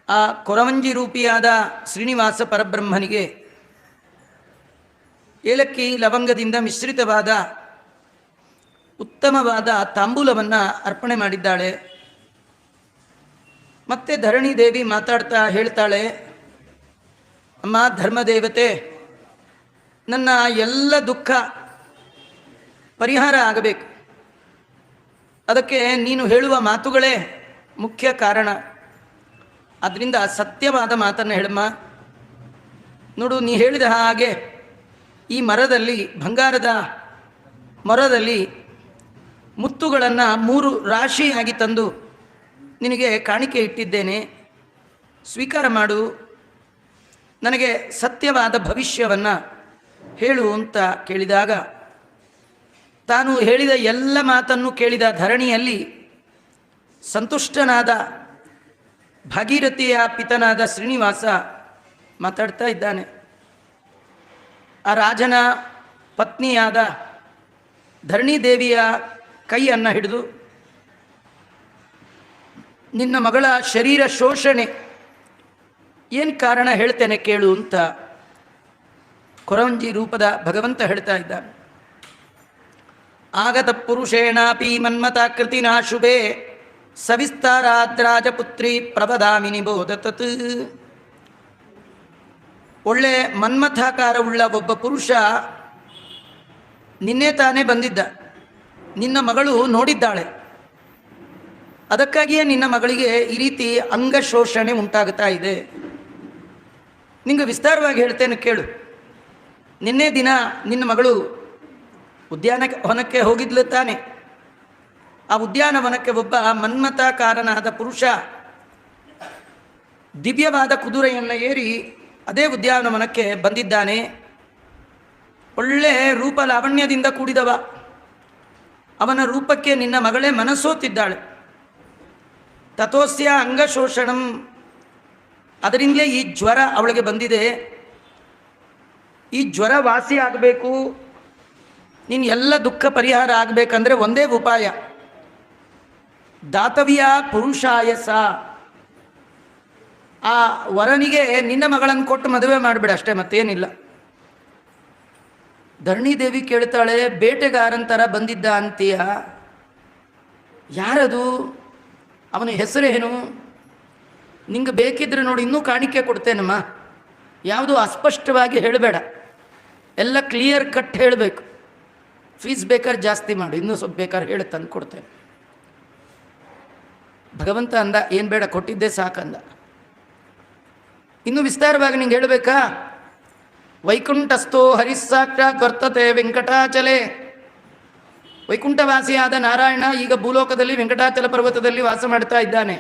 ಆ ಕೊರವಂಜಿ ರೂಪಿಯಾದ ಶ್ರೀನಿವಾಸ ಪರಬ್ರಹ್ಮನಿಗೆ ಏಲಕ್ಕಿ ಲವಂಗದಿಂದ ಮಿಶ್ರಿತವಾದ ಉತ್ತಮವಾದ ತಾಂಬೂಲವನ್ನು ಅರ್ಪಣೆ ಮಾಡಿದ್ದಾಳೆ. ಮತ್ತೆ ಧರಣಿ ದೇವಿ ಮಾತಾಡ್ತಾ ಹೇಳ್ತಾಳೆ, ಅಮ್ಮ ಧರ್ಮದೇವತೆ, ನನ್ನ ಎಲ್ಲ ದುಃಖ ಪರಿಹಾರ ಆಗಬೇಕು. ಅದಕ್ಕೆ ನೀನು ಹೇಳುವ ಮಾತುಗಳೇ ಮುಖ್ಯ ಕಾರಣ. ಅದರಿಂದ ಸತ್ಯವಾದ ಮಾತನ್ನು ಹೇಳಮ್ಮ. ನೋಡು, ನೀ ಹೇಳಿದ ಹಾಗೆ ಈ ಮರದಲ್ಲಿ, ಬಂಗಾರದ ಮರದಲ್ಲಿ ಮುತ್ತುಗಳನ್ನು 3 ರಾಶಿಯಾಗಿ ತಂದು ನಿನಗೆ ಕಾಣಿಕೆ ಇಟ್ಟಿದ್ದೇನೆ, ಸ್ವೀಕಾರ ಮಾಡು. ನನಗೆ ಸತ್ಯವಾದ ಭವಿಷ್ಯವನ್ನು ಹೇಳು ಅಂತ ಕೇಳಿದಾಗ, ತಾನು ಹೇಳಿದ ಎಲ್ಲ ಮಾತನ್ನು ಕೇಳಿದ ಧರಣಿಯಲ್ಲಿ ಸಂತುಷ್ಟನಾದ ಭಾಗೀರಥಿಯ ಪಿತನಾದ ಶ್ರೀನಿವಾಸ ಮಾತಾಡ್ತಾ ಇದ್ದಾನೆ. ಆ ರಾಜನ ಪತ್ನಿಯಾದ ಧರಣಿದೇವಿಯ ಕೈಯನ್ನು ಹಿಡಿದು, ನಿನ್ನ ಮಗಳ ಶರೀರ ಶೋಷಣೆ ಏನು ಕಾರಣ ಹೇಳ್ತೇನೆ ಕೇಳು ಅಂತ ಕೊರವಂಜಿ ರೂಪದ ಭಗವಂತ ಹೇಳ್ತಾ ಇದ್ದಾನೆ. ಆಗತ ಪುರುಷೇಣಾಪಿ ಮನ್ಮತಾಕೃತಿನಾ ಶುಭೆ ಸವಿಸ್ತಾರಾದ್ರಾಜಪುತ್ರಿ ಪ್ರಬದಾಮಿನಿ ಬೋಧತತ್. ಒಳ್ಳೆ ಮನ್ಮಥಾಕಾರವುಳ್ಳ ಒಬ್ಬ ಪುರುಷ ನಿನ್ನೆ ತಾನೇ ಬಂದಿದ್ದ, ನಿನ್ನ ಮಗಳು ನೋಡಿದ್ದಾಳೆ. ಅದಕ್ಕಾಗಿಯೇ ನಿನ್ನ ಮಗಳಿಗೆ ಈ ರೀತಿ ಅಂಗಶೋಷಣೆ ಉಂಟಾಗುತ್ತಾ ಇದೆ. ನಿಂಗೆ ವಿಸ್ತಾರವಾಗಿ ಹೇಳ್ತೇನೆ ಕೇಳು. ನಿನ್ನೆ ದಿನ ನಿನ್ನ ಮಗಳು ಉದ್ಯಾನವನಕ್ಕೆ ಹೋಗಿದ್ಲು ತಾನೆ. ಆ ಉದ್ಯಾನವನಕ್ಕೆ ಒಬ್ಬ ಮನ್ಮಥಾಕಾರನಾದ ಪುರುಷ ದಿವ್ಯವಾದ ಕುದುರೆಯನ್ನು ಏರಿ ಅದೇ ಉದ್ಯಾನವನಕ್ಕೆ ಬಂದಿದ್ದಾನೆ. ಒಳ್ಳೆ ರೂಪ ಲಾವಣ್ಯದಿಂದ ಕೂಡಿದವ. ಅವನ ರೂಪಕ್ಕೆ ನಿನ್ನ ಮಗಳೇ ಮನಸೋತಿದ್ದಾಳೆ. ತಥೋಸ್ಯ ಅಂಗಶೋಷಣಂ, ಅದರಿಂದಲೇ ಈ ಜ್ವರ ಅವಳಿಗೆ ಬಂದಿದೆ. ಈ ಜ್ವರ ವಾಸಿ ಆಗಬೇಕು, ನೀನು ಎಲ್ಲ ದುಃಖ ಪರಿಹಾರ ಆಗಬೇಕಂದ್ರೆ ಒಂದೇ ಉಪಾಯ, ದಾತವ್ಯ ಪುರುಷಾಯಸ. ಆ ವರನಿಗೆ ನಿನ್ನ ಮಗಳನ್ನು ಕೊಟ್ಟು ಮದುವೆ ಮಾಡಿಬಿಡ, ಅಷ್ಟೇ, ಮತ್ತೇನಿಲ್ಲ. ಧರಣಿದೇವಿ ಕೇಳ್ತಾಳೆ, ಬೇಟೆಗಾರಂತರ ಬಂದಿದ್ದ ಅಂತೀಯ, ಯಾರದು, ಅವನ ಹೆಸರೇನು? ನಿಂಗೆ ಬೇಕಿದ್ರೆ ನೋಡಿ ಇನ್ನೂ ಕಾಣಿಕೆ ಕೊಡ್ತೇನಮ್ಮ. ಯಾವುದು ಅಸ್ಪಷ್ಟವಾಗಿ ಹೇಳಬೇಡ, ಎಲ್ಲ ಕ್ಲಿಯರ್ ಕಟ್ ಹೇಳಬೇಕು. ಫೀಸ್ ಬೇಕಾದ್ರೆ ಜಾಸ್ತಿ ಮಾಡು, ಇನ್ನೂ ಸ್ವಲ್ಪ ಬೇಕಾದ್ರೆ ಹೇಳಿ ತಂದು ಕೊಡ್ತೇನೆ. ಭಗವಂತ ಅಂದ, ಏನು ಬೇಡ, ಕೊಟ್ಟಿದ್ದೇ ಸಾಕಂದ. ಇನ್ನೂ ವಿಸ್ತಾರವಾಗಿ ನಿಂಗೆ ಹೇಳಬೇಕಾ? ವೈಕುಂಠಸ್ಥೋ ಹರಿಸ್ಸಾಕ್ಷಾತ್ ವರ್ತತೆ ವೆಂಕಟಾಚಲೆ. ವೈಕುಂಠವಾಸಿಯಾದ ನಾರಾಯಣ ಈಗ ಭೂಲೋಕದಲ್ಲಿ ವೆಂಕಟಾಚಲ ಪರ್ವತದಲ್ಲಿ ವಾಸ ಮಾಡ್ತಾ ಇದ್ದಾನೆ.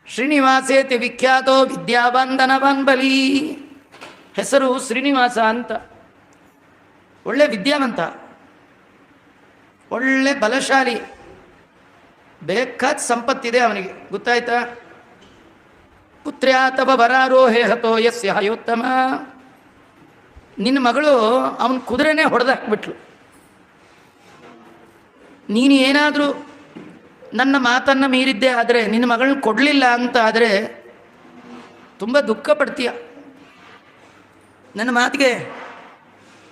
ಶ್ರೀನಿವಾಸೇತಿ ವಿಖ್ಯಾತೋ ವಿದ್ಯಾವಾನ್ ಧನವಾನ್ ಬಲಿ. ಹೆಸರು ಶ್ರೀನಿವಾಸ ಅಂತ. ಒಳ್ಳೆ ವಿದ್ಯಾವಂತ, ಒಳ್ಳೆ ಬಲಶಾಲಿ, ಬೇಕಾದ ಸಂಪತ್ತಿದೆ ಅವನಿಗೆ, ಗೊತ್ತಾಯ್ತಾ? ಪುತ್ರ್ಯಾ ತವ ವರಾರೋಹೇ ಹತೋ ಯಸ್ಯ ಹಯೋತ್ತಮ. ನಿನ್ನ ಮಗಳು ಅವನ ಕುದುರೆನೇ ಹೊಡೆದಾಕ್ಬಿಟ್ಲು. ನೀನು ಏನಾದರೂ ನನ್ನ ಮಾತನ್ನು ಮೀರಿದ್ದೆ ಆದರೆ, ನಿನ್ನ ಮಗಳನ್ನ ಕೊಡಲಿಲ್ಲ ಅಂತ ಆದರೆ ತುಂಬ ದುಃಖ ಪಡ್ತೀಯ. ನನ್ನ ಮಾತಿಗೆ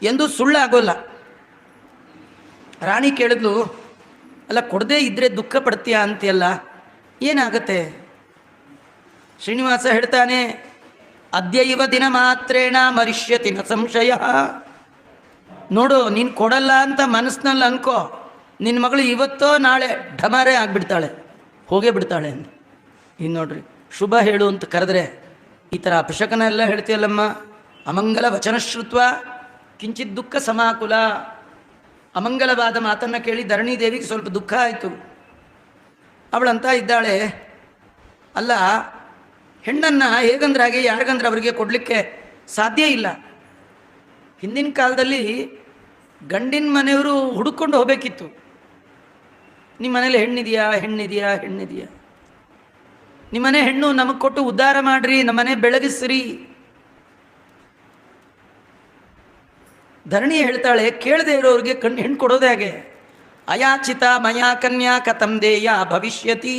ಎಂದೂ ಸುಳ್ಳಾಗೋಲ್ಲ. ರಾಣಿ ಕೇಳಿದ್ಲು, ಅಲ್ಲ ಕೊಡದೇ ಇದ್ದರೆ ದುಃಖ ಪಡ್ತೀಯ ಅಂತೆಲ್ಲ, ಏನಾಗತ್ತೆ? ಶ್ರೀನಿವಾಸ ಹೇಳ್ತಾನೆ, ಅದ್ಯೈವ ದಿನ ಮಾತ್ರೇಣ ಮರಿಷ್ಯತಿ ನ ಸಂಶಯ. ನೋಡು, ನೀನು ಕೊಡಲ್ಲ ಅಂತ ಮನಸ್ಸಿನಲ್ಲಿ ಅನ್ಕೋ, ನಿನ್ನ ಮಗಳು ಇವತ್ತೋ ನಾಳೆ ಢಮಾರೇ ಆಗಿಬಿಡ್ತಾಳೆ, ಹೋಗೇ ಬಿಡ್ತಾಳೆ ಅಂತ. ಇನ್ನು ನೋಡ್ರಿ, ಶುಭ ಹೇಳು ಅಂತ ಕರೆದ್ರೆ ಈ ಥರ ಅಪಶಕನ ಎಲ್ಲ ಹೇಳ್ತೀಯಲ್ಲಮ್ಮ. ಅಮಂಗಲ ವಚನ ಶ್ರುತ್ವ ಕಿಂಚಿತ್ ದುಃಖ ಸಮಾಕುಲ. ಅಮಂಗಲವಾದ ಮಾತನ್ನು ಕೇಳಿ ಧರಣಿದೇವಿಗೆ ಸ್ವಲ್ಪ ದುಃಖ ಆಯಿತು. ಅವಳಂತ ಇದ್ದಾಳೆ, ಅಲ್ಲ, ಹೆಣ್ಣನ್ನು ಹೇಗಂದ್ರೆ ಹಾಗೆ, ಯಾರಿಗಂದ್ರೆ ಅವರಿಗೆ ಕೊಡಲಿಕ್ಕೆ ಸಾಧ್ಯ ಇಲ್ಲ. ಹಿಂದಿನ ಕಾಲದಲ್ಲಿ ಗಂಡಿನ ಮನೆಯವರು ಹುಡುಕೊಂಡು ಹೋಗಬೇಕಿತ್ತು. ನಿಮ್ಮ ಮನೇಲಿ ಹೆಣ್ಣಿದೆಯಾ, ಹೆಣ್ಣಿದೆಯಾ, ಹೆಣ್ಣಿದೆಯಾ, ನಿಮ್ಮನೆ ಹೆಣ್ಣು ನಮಗೆ ಕೊಟ್ಟು ಉದ್ಧಾರ ಮಾಡ್ರಿ, ನಮ್ಮನೆ ಬೆಳಗಿಸ್ರಿ. ಧರಣಿ ಹೇಳ್ತಾಳೆ, ಕೇಳದೆ ಇರೋರಿಗೆ ಹೆಣ್ಣು ಕೊಡೋದೇ ಹಾಗೆ. ಅಯಾಚಿತ ಮಯಾ ಕನ್ಯಾ ಕಥಂ ದೇಯ ಭವಿಷ್ಯತಿ.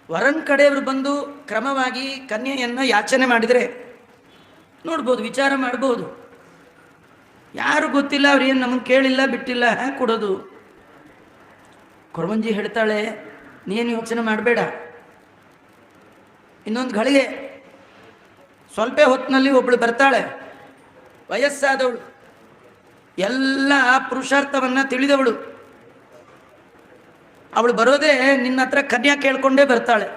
ವರನ್ ಕಡೆಯವರು ಬಂದು ಕ್ರಮವಾಗಿ ಕನ್ಯೆಯನ್ನು ಯಾಚನೆ ಮಾಡಿದರೆ ನೋಡ್ಬೋದು, ವಿಚಾರ ಮಾಡ್ಬೋದು. ಯಾರು ಗೊತ್ತಿಲ್ಲ, ಅವ್ರೇನು ನಮಗೆ ಕೇಳಿಲ್ಲ ಬಿಟ್ಟಿಲ್ಲ, ಹ್ಯಾಕೆ ಕೊಡೋದು? ಕೊರವಂಜಿ ಹೇಳ್ತಾಳೆ, ನೀನು ಯೋಚನೆ ಮಾಡಬೇಡ, ಇನ್ನೊಂದು ಗಳಿಗೆ ಸ್ವಲ್ಪ ಹೊತ್ತಿನಲ್ಲಿ ಒಬ್ಬಳು ಬರ್ತಾಳೆ, ವಯಸ್ಸಾದವಳು, ಎಲ್ಲ ಪುರುಷಾರ್ಥವನ್ನು ತಿಳಿದವಳು. ಅವಳು ಬರೋದೇ ನಿನ್ನ ಹತ್ರ ಕನ್ಯಾ ಕೇಳ್ಕೊಂಡೇ ಬರ್ತಾಳೆ.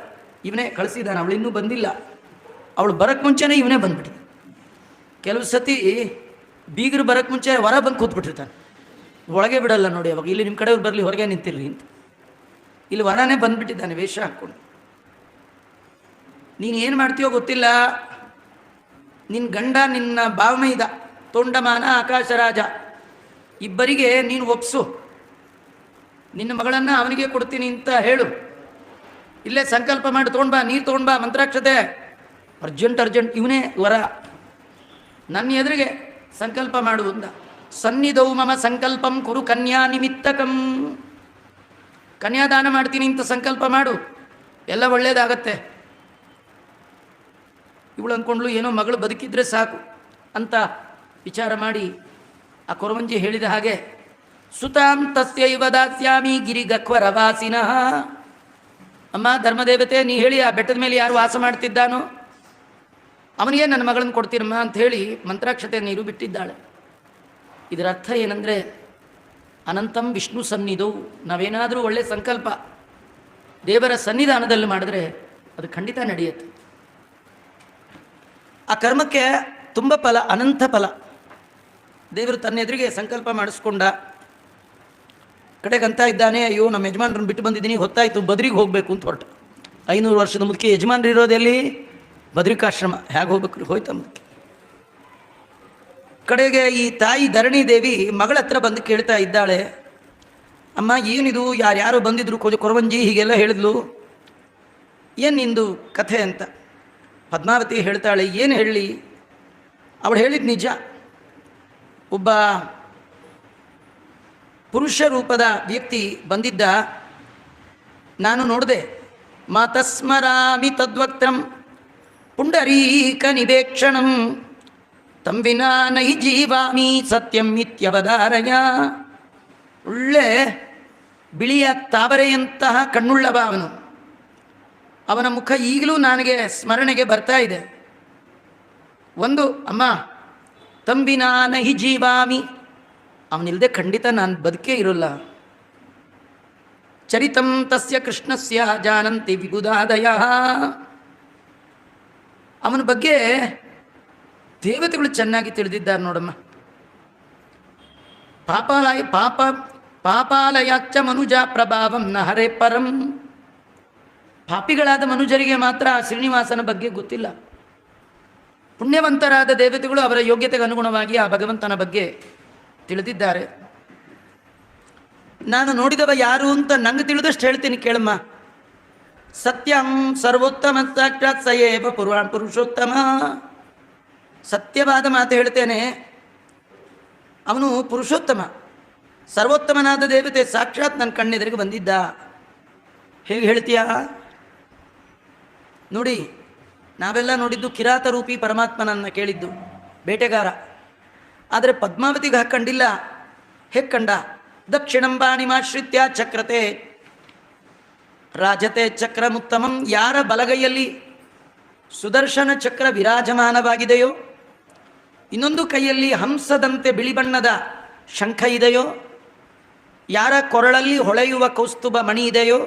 ಇವನೇ ಕಳಿಸಿದ್ದಾನೆ, ಅವಳು ಇನ್ನೂ ಬಂದಿಲ್ಲ. ಅವಳು ಬರೋಕ್ಕೆ ಮುಂಚೆನೇ ಇವನೇ ಬಂದ್ಬಿಟ್ಟಿದೆ. ಕೆಲವು ಸತಿ ಬೀಗರು ಬರೋಕ್ಕೆ ಮುಂಚೆ ಹೊರ ಬಂದು ಕೂತ್ಬಿಟ್ಟಿರ್ತಾನೆ, ಒಳಗೆ ಬಿಡಲ್ಲ ನೋಡಿ. ಅವಾಗ ಇಲ್ಲಿ ನಿಮ್ಮ ಕಡೆಯವ್ರು ಬರಲಿ, ಹೊರಗೆ ನಿಂತಿರ್ರಿ ಅಂತ. ಇಲ್ಲಿ ವರನೇ ಬಂದ್ಬಿಟ್ಟಿದ್ದಾನೆ ವೇಷ ಹಾಕ್ಕೊಂಡು. ನೀನು ಏನು ಮಾಡ್ತೀಯೋ ಗೊತ್ತಿಲ್ಲ, ನಿನ್ನ ಗಂಡ ನಿನ್ನ ಭಾವಮೈದ ತೊಂಡಮಾನ ಆಕಾಶರಾಜ ಇಬ್ಬರಿಗೆ ನೀನು ಒಪ್ಸು, ನಿನ್ನ ಮಗಳನ್ನು ಅವನಿಗೆ ಕೊಡ್ತೀನಿ ಅಂತ ಹೇಳು. ಇಲ್ಲೇ ಸಂಕಲ್ಪ ಮಾಡಿ ತೊಗೊಂಡ್ಬಾ, ನೀರು ತೊಗೊಂಡ್ಬಾ, ಮಂತ್ರಾಕ್ಷತೆ ಅರ್ಜೆಂಟ್. ಇವನೇ ವರ, ನನ್ನ ಎದುರಿಗೆ ಸಂಕಲ್ಪ ಮಾಡು ಅಂದ. ಸನ್ನಿಧೌ ಮಮ ಸಂಕಲ್ಪಂ ಕುರು ಕನ್ಯಾ ನಿಮಿತ್ತಕಂ. ಕನ್ಯಾದಾನ ಮಾಡ್ತೀನಿ ಅಂತ ಸಂಕಲ್ಪ ಮಾಡು, ಎಲ್ಲ ಒಳ್ಳೇದಾಗತ್ತೆ. ಇವಳು ಅಂದ್ಕೊಂಡ್ಲು, ಏನೋ ಮಗಳು ಬದುಕಿದ್ರೆ ಸಾಕು ಅಂತ ವಿಚಾರ ಮಾಡಿ ಆ ಕೊರವಂಜಿ ಹೇಳಿದ ಹಾಗೆ ಸುತಾಂ ತಸ್ಯೈವ ದಾಸ್ಯಾಮಿ ಗಿರಿಗಕ್ವರವಾಸಿನಃ. ಅಮ್ಮ ಧರ್ಮದೇವತೆ, ನೀ ಹೇಳಿ, ಆ ಬೆಟ್ಟದ ಮೇಲೆ ಯಾರು ವಾಸ ಮಾಡ್ತಿದ್ದಾನೋ ಅವನಿಗೆ ನನ್ನ ಮಗಳನ್ನು ಕೊಡ್ತೀರಮ್ಮ ಅಂತ ಹೇಳಿ ಮಂತ್ರಾಕ್ಷತೆ ನೀರು ಬಿಟ್ಟಿದ್ದಾಳೆ. ಇದರ ಅರ್ಥ ಏನಂದರೆ, ಅನಂತಂ ವಿಷ್ಣು ಸನ್ನಿಧೌ. ನಾವೇನಾದರೂ ಒಳ್ಳೆಯ ಸಂಕಲ್ಪ ದೇವರ ಸನ್ನಿಧಾನದಲ್ಲಿ ಮಾಡಿದ್ರೆ ಅದು ಖಂಡಿತ ನಡೆಯುತ್ತೆ. ಆ ಕರ್ಮಕ್ಕೆ ತುಂಬ ಫಲ, ಅನಂತ ಫಲ. ದೇವರು ತನ್ನ ಎದುರಿಗೆ ಸಂಕಲ್ಪ ಮಾಡಿಸ್ಕೊಂಡ ಕಡೆಗಂತ ಇದ್ದಾನೆ, ಅಯ್ಯೋ ನಮ್ಮ ಯಜಮಾನ್ರನ್ನ ಬಿಟ್ಟು ಬಂದಿದ್ದೀನಿ, ಹೊತ್ತಾಯಿತು, ಬದ್ರಿಗೆ ಹೋಗಬೇಕು ಅಂತ ಹೊರಟ. 500 ವರ್ಷದ ಮುದುಕಿ ಯಜಮಾನ್ರು ಇರೋದೆಲ್ಲಿ? ಬದ್ರಿಕಾಶ್ರಮ. ಹೇಗೆ ಹೋಗ್ಬೇಕು? ಹೋಯ್ತು ಮುದುಕಿ. ಕಡೆಗೆ ಈ ತಾಯಿ ಧರಣಿ ದೇವಿ ಮಗಳ ಹತ್ರ ಬಂದು ಕೇಳ್ತಾ ಇದ್ದಾಳೆ, ಅಮ್ಮ ಏನಿದು, ಯಾರ್ಯಾರೋ ಬಂದಿದ್ರು, ಕೊರವಂಜಿ ಹೀಗೆಲ್ಲ ಹೇಳಿದ್ಲು, ಏನು ನಿಂದು ಕಥೆ ಅಂತ. ಪದ್ಮಾವತಿ ಹೇಳ್ತಾಳೆ, ಏನು ಹೇಳಲಿ? ಅವಳು ಹೇಳಿದ ನಿಜ. ಒಬ್ಬ ಪುರುಷ ರೂಪದ ವ್ಯಕ್ತಿ ಬಂದಿದ್ದ, ನಾನು ನೋಡಿದೆ. ಮಾತಸ್ಮರಾಮಿ ತದ್ವಕ್ತ್ರಂ ಪುಂಡರೀಕ ನಿವೇಕ್ಷಣಂ ತಂ ವಿನಾ ನೈ ಜೀವಾಮಿ ಸತ್ಯಂ ಇತ್ಯವಧಾರಯ. ಒಳ್ಳೆ ಬಿಳಿಯ ತಾವರೆಯಂತಹ ಕಣ್ಣುಳ್ಳವ ಅವನು. ಅವನ ಮುಖ ಈಗಲೂ ನನಗೆ ಸ್ಮರಣೆಗೆ ಬರ್ತಾ ಇದೆ. ಒಂದು, ಅಮ್ಮ ತಂ ವಿನಾ ನೈ ಜೀವಾಮಿ, ಅವನಿಲ್ಲದೆ ಖಂಡಿತ ನಾನು ಬದುಕೇ ಇರೋಲ್ಲ. ಚರಿತಂ ತಸ್ಯ ಕೃಷ್ಣಸ್ಯ ಜಾನಂತಿ ವಿಬುಧಾದಯ. ಅವನ ಬಗ್ಗೆ ದೇವತೆಗಳು ಚೆನ್ನಾಗಿ ತಿಳಿದಿದ್ದಾರೆ ನೋಡಮ್ಮ. ಪಾಪಾಲಯಾಚ್ಚ ಮನುಜ ಪ್ರಭಾವಂ ನ ಹರೇ ಪರಂ. ಪಾಪಿಗಳಾದ ಮನುಜರಿಗೆ ಮಾತ್ರ ಶ್ರೀನಿವಾಸನ ಬಗ್ಗೆ ಗೊತ್ತಿಲ್ಲ. ಪುಣ್ಯವಂತರಾದ ದೇವತೆಗಳು ಅವರ ಯೋಗ್ಯತೆಗೆ ಅನುಗುಣವಾಗಿ ಆ ಭಗವಂತನ ಬಗ್ಗೆ ತಿಳಿದಿದ್ದಾರೆ. ನಾನು ನೋಡಿದವ ಯಾರು ಅಂತ ನಂಗೆ ತಿಳಿದಷ್ಟು ಹೇಳ್ತೀನಿ ಕೇಳಮ್ಮ. ಸತ್ಯಂ ಸರ್ವೋತ್ತಮ ಸಾಕ್ಷಾತ್ ಸಯೇವ ಪುರುಷೋತ್ತಮ. ಸತ್ಯವಾದ ಮಾತು ಹೇಳ್ತೇನೆ, ಅವನು ಪುರುಷೋತ್ತಮ, ಸರ್ವೋತ್ತಮನಾದ ದೇವತೆ ಸಾಕ್ಷಾತ್ ನನ್ನ ಕಣ್ಣೆದುರಿಗೆ ಬಂದಿದ್ದ. ಹೇಗೆ ಹೇಳ್ತೀಯಾ? ನೋಡಿ, ನಾವೆಲ್ಲ ನೋಡಿದ್ದು ಕಿರಾತ ರೂಪಿ ಪರಮಾತ್ಮನನ್ನು ಕೇಳಿದ್ದು, ಬೇಟೆಗಾರ. ಆದರೆ ಪದ್ಮಾವತಿಗೆ ಹಾಕ್ಕೊಂಡಿಲ್ಲ. ಹೇಗೆ ಕಂಡ? ದಕ್ಷಿಣಂಬಾಣಿಮಾಶ್ರಿತ್ಯ ಚಕ್ರತೆ ರಾಜತೆ ಚಕ್ರಮುತ್ತಮಂ. ಯಾರ ಬಲಗೈಯಲ್ಲಿ ಸುದರ್ಶನ ಚಕ್ರ ವಿರಾಜಮಾನವಾಗಿದೆಯೋ, ಇನ್ನೊಂದು ಕೈಯಲ್ಲಿ ಹಂಸದಂತೆ ಬಿಳಿ ಬಣ್ಣದ ಶಂಖ ಇದೆಯೋ, ಯಾರ ಕೊರಳಲ್ಲಿ ಹೊಳೆಯುವ ಕೌಸ್ತುಭ ಮಣಿ ಇದೆಯೋ,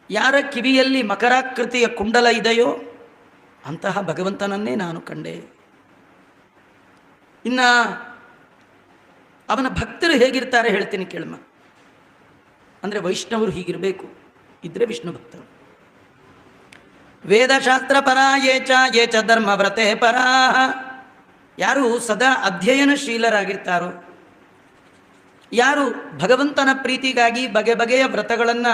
ಯಾರ ಕಿವಿಯಲ್ಲಿ ಮಕರಾಕೃತಿಯ ಕುಂಡಲ ಇದೆಯೋ, ಅಂತಹ ಭಗವಂತನನ್ನೇ ನಾನು ಕಂಡೆ. ಇನ್ನು ಅವನ ಭಕ್ತರು ಹೇಗಿರ್ತಾರೆ ಹೇಳ್ತೀನಿ ಕೇಳಮ್ಮ. ಅಂದರೆ ವೈಷ್ಣವರು ಹೀಗಿರಬೇಕು, ಇದ್ರೆ ವಿಷ್ಣು ಭಕ್ತರು. ವೇದಶಾಸ್ತ್ರ ಪರ ಯೇ ಚ ಧರ್ಮವ್ರತೆ ಪರಾ. ಯಾರು ಸದಾ ಅಧ್ಯಯನಶೀಲರಾಗಿರ್ತಾರೋ, ಯಾರು ಭಗವಂತನ ಪ್ರೀತಿಗಾಗಿ ಬಗೆ ಬಗೆಯ ವ್ರತಗಳನ್ನು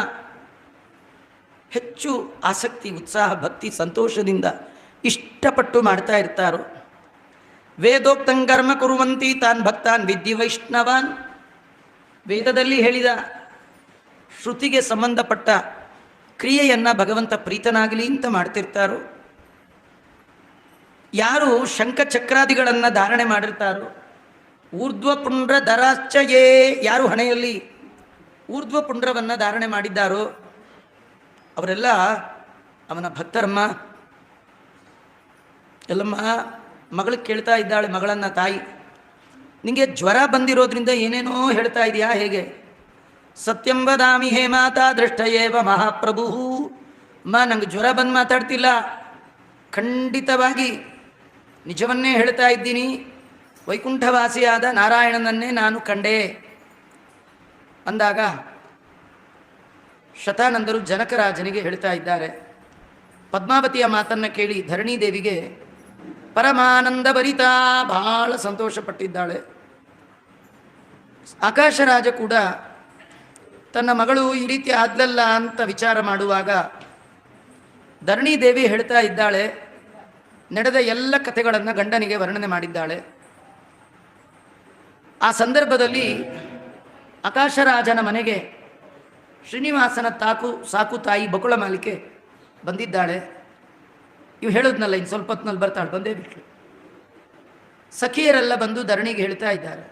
ಹೆಚ್ಚು ಆಸಕ್ತಿ, ಉತ್ಸಾಹ, ಭಕ್ತಿ, ಸಂತೋಷದಿಂದ ಇಷ್ಟಪಟ್ಟು ಮಾಡ್ತಾ ಇರ್ತಾರೋ, ವೇದೋಕ್ತಂ ಕರ್ಮ ಕುರುವಂತಿ ತಾನ್ ಭಕ್ತಾನ್ ವಿದ್ಯೆ ವೈಷ್ಣವಾನ್. ವೇದದಲ್ಲಿ ಹೇಳಿದ ಶ್ರುತಿಗೆ ಸಂಬಂಧಪಟ್ಟ ಕ್ರಿಯೆಯನ್ನು ಭಗವಂತ ಪ್ರೀತನಾಗಲಿ ಅಂತ ಮಾಡ್ತಿರ್ತಾರೋ, ಯಾರು ಶಂಖಚಕ್ರಾದಿಗಳನ್ನು ಧಾರಣೆ ಮಾಡಿರ್ತಾರೋ, ಊರ್ಧ್ವಪುಂಡ್ರ ಧರಾಶ್ಚಯೇ, ಯಾರು ಹಣೆಯಲ್ಲಿ ಊರ್ಧ್ವಪುಂಡ್ರವನ್ನು ಧಾರಣೆ ಮಾಡಿದ್ದಾರೋ ಅವರೆಲ್ಲ ಅವನ ಭಕ್ತರಮ್ಮ. ಎಲ್ಲಮ್ಮ ಮಗಳು ಕೇಳ್ತಾ ಇದ್ದಾಳೆ, ಮಗಳನ್ನು ತಾಯಿ, ನಿಮಗೆ ಜ್ವರ ಬಂದಿರೋದ್ರಿಂದ ಏನೇನೋ ಹೇಳ್ತಾ ಇದೆಯಾ ಹೇಗೆ? ಸತ್ಯಂ ವದಾಮಿ ಹೇ ಮಾತಾ ದೃಷ್ಟಯೇವ ಮಹಾಪ್ರಭು. ನಂಗೆ ಜ್ವರ ಬಂದು ಮಾತಾಡ್ತಿಲ್ಲ, ಖಂಡಿತವಾಗಿ ನಿಜವನ್ನೇ ಹೇಳ್ತಾ ಇದ್ದೀನಿ. ವೈಕುಂಠವಾಸಿಯಾದ ನಾರಾಯಣನನ್ನೇ ನಾನು ಕಂಡೆ ಅಂದಾಗ ಶತಾನಂದರು ಜನಕರಾಜನಿಗೆ ಹೇಳ್ತಾ ಇದ್ದಾರೆ. ಪದ್ಮಾವತಿಯ ಮಾತನ್ನು ಕೇಳಿ ಧರಣೀದೇವಿಗೆ ಪರಮಾನಂದ ಭರಿತಾ ಬಹಳ ಸಂತೋಷಪಟ್ಟಿದ್ದಾಳೆ. ಆಕಾಶರಾಜ ಕೂಡ ತನ್ನ ಮಗಳು ಈ ರೀತಿ ಆದ್ಲಲ್ಲ ಅಂತ ವಿಚಾರ ಮಾಡುವಾಗ ಧರಣೀದೇವಿ ಹೇಳ್ತಾ ಇದ್ದಾಳೆ, ನಡೆದ ಎಲ್ಲ ಕಥೆಗಳನ್ನು ಗಂಡನಿಗೆ ವರ್ಣನೆ ಮಾಡಿದ್ದಾಳೆ. ಆ ಸಂದರ್ಭದಲ್ಲಿ ಆಕಾಶರಾಜನ ಮನೆಗೆ ಶ್ರೀನಿವಾಸನ ಸಾಕು ತಾಯಿ ಬಕುಳ ಮಾಲಿಕೆ ಬಂದಿದ್ದಾಳೆ. ಇವು ಹೇಳೋದ್ನಲ್ಲ, ಇನ್ನು ಸ್ವಲ್ಪ ಹೊತ್ತಿನಲ್ಲಿ ಬರ್ತಾಳೆ, ಬಂದೇ ಬಿಟ್ಲು. ಸಖಿಯರೆಲ್ಲ ಬಂದು ಧರಣಿಗೆ ಹೇಳ್ತಾ ಇದ್ದಾರೆ,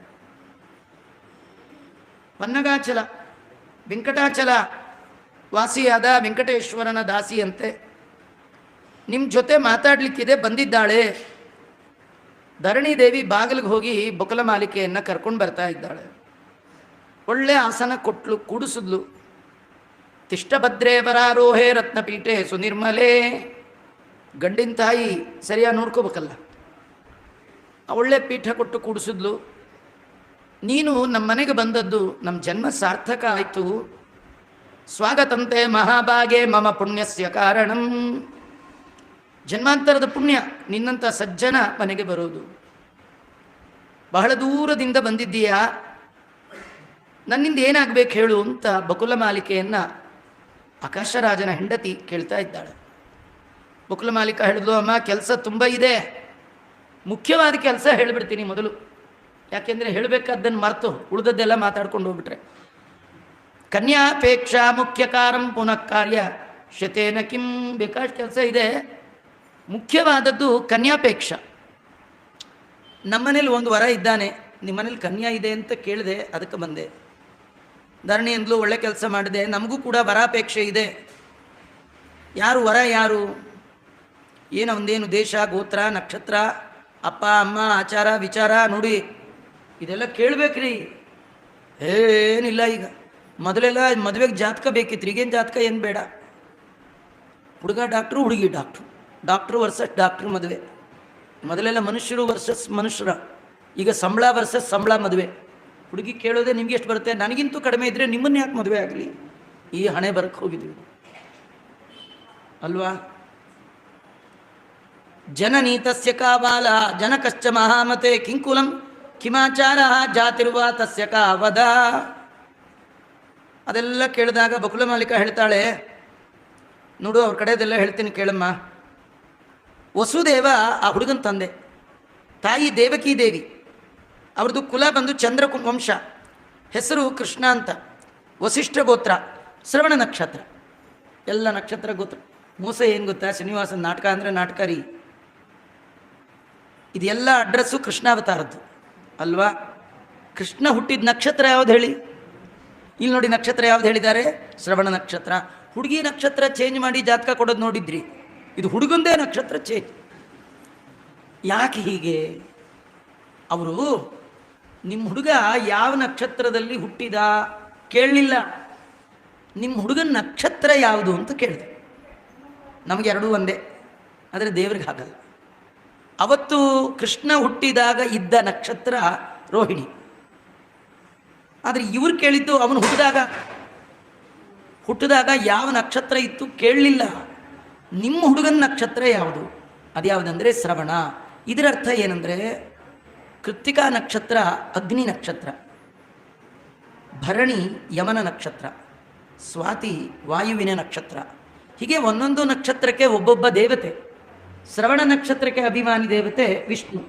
ಪನ್ನಗಾಚಲ ವೆಂಕಟಾಚಲ ವಾಸಿಯಾದ ವೆಂಕಟೇಶ್ವರನ ದಾಸಿಯಂತೆ ನಿಮ್ಮ ಜೊತೆ ಮಾತಾಡಲಿಕ್ಕಿದೆ, ಬಂದಿದ್ದಾಳೆ. ಧರಣಿದೇವಿ ಬಾಗಿಲಿಗೆ ಹೋಗಿ ಬಕುಲ ಮಾಲಿಕೆಯನ್ನು ಕರ್ಕೊಂಡು ಬರ್ತಾ ಇದ್ದಾಳೆ. ಒಳ್ಳೆ ಆಸನ ಕೊಟ್ಲು, ಕೂಡಿಸಿದ್ಲು. ತಿಷ್ಟಭದ್ರೇ ವರಾರೋಹೇ ರತ್ನಪೀಠೆ ಸುನಿರ್ಮಲೇ. ಗಂಡಿನ ತಾಯಿ ಸರಿಯಾಗಿ ನೋಡ್ಕೋಬೇಕಲ್ಲ, ಒಳ್ಳೆ ಪೀಠ ಕೊಟ್ಟು ಕೂಡಿಸಿದ್ಲು. ನೀನು ನಮ್ಮ ಮನೆಗೆ ಬಂದದ್ದು ನಮ್ಮ ಜನ್ಮ ಸಾರ್ಥಕ ಆಯಿತು. ಸ್ವಾಗತಂತೆ ಮಹಾಭಾಗೆ ಮಮ ಪುಣ್ಯಸ್ಯ ಕಾರಣಂ. ಜನ್ಮಾಂತರದ ಪುಣ್ಯ ನಿನ್ನಂಥ ಸಜ್ಜನ ಮನೆಗೆ ಬರೋದು. ಬಹಳ ದೂರದಿಂದ ಬಂದಿದ್ದೀಯಾ, ನನ್ನಿಂದ ಏನಾಗಬೇಕು ಹೇಳು ಅಂತ ಬಕುಲ ಮಾಲಿಕೆಯನ್ನು ಆಕಾಶರಾಜನ ಹೆಂಡತಿ ಕೇಳ್ತಾ ಇದ್ದಾಳೆ. ಬಕುಲ ಮಾಲಿಕ ಹೇಳಿದ್ಲು, ಅಮ್ಮ ಕೆಲಸ ತುಂಬ ಇದೆ, ಮುಖ್ಯವಾದ ಕೆಲಸ ಹೇಳಿಬಿಡ್ತೀನಿ ಮೊದಲು, ಯಾಕೆಂದರೆ ಹೇಳಬೇಕಾದ್ದನ್ನು ಮರೆತು ಉಳಿದದ್ದೆಲ್ಲ ಮಾತಾಡ್ಕೊಂಡು ಹೋಗ್ಬಿಟ್ರೆ. ಕನ್ಯಾಪೇಕ್ಷಾ ಮುಖ್ಯ ಕಾರಂ ಪುನಃ ಕಾರ್ಯ ಶತೇನ ಕಿಂ. ಬೇಕಾಷ್ಟು ಕೆಲಸ ಇದೆ, ಮುಖ್ಯವಾದದ್ದು ಕನ್ಯಾಪೇಕ್ಷ. ನಮ್ಮನೇಲಿ ಒಂದು ವರ ಇದ್ದಾನೆ, ನಿಮ್ಮನೇಲಿ ಕನ್ಯಾ ಇದೆ ಅಂತ ಕೇಳಿದೆ, ಅದಕ್ಕೆ ಬಂದೆ. ಧರಣಿ ಅಂದ್ಲು, ಒಳ್ಳೆ ಕೆಲಸ ಮಾಡಿದೆ, ನಮಗೂ ಕೂಡ ವರಾಪೇಕ್ಷೆ ಇದೆ. ಯಾರು ವರ? ಯಾರು? ಏನು ಒಂದೇನು ದೇಶ, ಗೋತ್ರ, ನಕ್ಷತ್ರ, ಅಪ್ಪ ಅಮ್ಮ, ಆಚಾರ ವಿಚಾರ ನೋಡಿ ಇದೆಲ್ಲ ಕೇಳಬೇಕ್ರಿ. ಏನಿಲ್ಲ, ಈಗ ಮೊದಲೆಲ್ಲ ಮದುವೆಗೆ ಜಾತಕ ಬೇಕಿತ್ತು, ಈಗೇನು ಜಾತಕ ಏನು ಬೇಡ. ಹುಡುಗ ಡಾಕ್ಟ್ರು, ಹುಡುಗಿ ಡಾಕ್ಟ್ರು, ಡಾಕ್ಟ್ರು ವರ್ಸಸ್ ಡಾಕ್ಟ್ರು ಮದುವೆ. ಮೊದಲೆಲ್ಲ ಮನುಷ್ಯರು ವರ್ಸಸ್ ಮನುಷ್ಯರ, ಈಗ ಸಂಬಳ ವರ್ಸಸ್ ಸಂಬಳ ಮದುವೆ. ಹುಡುಗಿ ಕೇಳೋದೆ ನಿಮ್ಗೆ ಎಷ್ಟು ಬರುತ್ತೆ, ನನಗಿಂತೂ ಕಡಿಮೆ ಇದ್ದರೆ ನಿಮ್ಮನ್ನು ಯಾಕೆ ಮದುವೆ ಆಗಲಿ? ಈ ಹಣೆ ಬರಕ್ಕೆ ಹೋಗಿದ್ವಿ ಅಲ್ವಾ? ಜನನೀತಸ್ಯ ಕಾವಾಲ ಜನಕಶ್ಚ ಮಹಾಮತೆ ಕಿಂಕುಲಂ ಕಿಮಾಚಾರ ಜಾತಿರ್ವಾ ತಸ್ಯ ಕಾವದ. ಅದೆಲ್ಲ ಕೇಳಿದಾಗ ಬಕುಲ ಮಾಲಿಕ ಹೇಳ್ತಾಳೆ, ನೋಡು ಅವ್ರ ಕಡೆದೆಲ್ಲ ಹೇಳ್ತೀನಿ ಕೇಳಮ್ಮ. ವಸುದೇವ ಆ ಹುಡುಗನ ತಂದೆ, ತಾಯಿ ದೇವಕಿ ದೇವಿ, ಅವ್ರದ್ದು ಕುಲ ಬಂದು ಚಂದ್ರ ವಂಶ, ಹೆಸರು ಕೃಷ್ಣ ಅಂತ, ವಸಿಷ್ಠ ಗೋತ್ರ, ಶ್ರವಣ ನಕ್ಷತ್ರ, ಎಲ್ಲ ನಕ್ಷತ್ರ ಗೋತ್ರ. ಮೋಸ ಏನು ಗೊತ್ತಾ, ಶ್ರೀನಿವಾಸನ ನಾಟಕ ಅಂದರೆ ನಾಟಕ ರೀ. ಇದೆಲ್ಲ ಅಡ್ರೆಸ್ಸು ಕೃಷ್ಣಾವತಾರದ್ದು ಅಲ್ವಾ? ಕೃಷ್ಣ ಹುಟ್ಟಿದ ನಕ್ಷತ್ರ ಯಾವ್ದು ಹೇಳಿ? ಇಲ್ಲಿ ನೋಡಿ ನಕ್ಷತ್ರ ಯಾವ್ದು ಹೇಳಿದ್ದಾರೆ? ಶ್ರವಣ ನಕ್ಷತ್ರ. ಹುಡುಗಿ ನಕ್ಷತ್ರ ಚೇಂಜ್ ಮಾಡಿ ಜಾತಕ ಕೊಡೋದು ನೋಡಿದ್ರಿ, ಇದು ಹುಡುಗಂದೇ ನಕ್ಷತ್ರ ಚೇಂಜ್. ಯಾಕೆ ಹೀಗೆ? ಅವರು ನಿಮ್ಮ ಹುಡುಗ ಯಾವ ನಕ್ಷತ್ರದಲ್ಲಿ ಹುಟ್ಟಿದ ಕೇಳಲಿಲ್ಲ, ನಿಮ್ಮ ಹುಡುಗನ ನಕ್ಷತ್ರ ಯಾವುದು ಅಂತ ಕೇಳಿದೆ. ನಮಗೆ ಎರಡೂ ಒಂದೇ, ಆದರೆ ದೇವರಿಗೆ ಹಾಗಲ್ಲ. ಅವತ್ತು ಕೃಷ್ಣ ಹುಟ್ಟಿದಾಗ ಇದ್ದ ನಕ್ಷತ್ರ ರೋಹಿಣಿ, ಆದರೆ ಇವ್ರು ಕೇಳಿದ್ದು ಅವನು ಹುಟ್ಟಿದಾಗ ಯಾವ ನಕ್ಷತ್ರ ಇತ್ತು ಕೇಳಲಿಲ್ಲ. ನಿಮ್ಮ ಹುಡುಗನ ನಕ್ಷತ್ರ ಯಾವುದು? ಅದು ಯಾವುದಂದರೆ ಶ್ರವಣ. ಇದರ ಅರ್ಥ ಏನಂದರೆ, ಕೃತ್ತಿಕಾ ನಕ್ಷತ್ರ ಅಗ್ನಿ ನಕ್ಷತ್ರ, ಭರಣಿ ಯಮನ ನಕ್ಷತ್ರ, ಸ್ವಾತಿ ವಾಯುವಿನ ನಕ್ಷತ್ರ. ಹೀಗೆ ಒಂದೊಂದು ನಕ್ಷತ್ರಕ್ಕೆ ಒಬ್ಬೊಬ್ಬ ದೇವತೆ. ಶ್ರವಣ ನಕ್ಷತ್ರಕ್ಕೆ ಅಭಿಮಾನಿ ದೇವತೆ ವಿಷ್ಣು,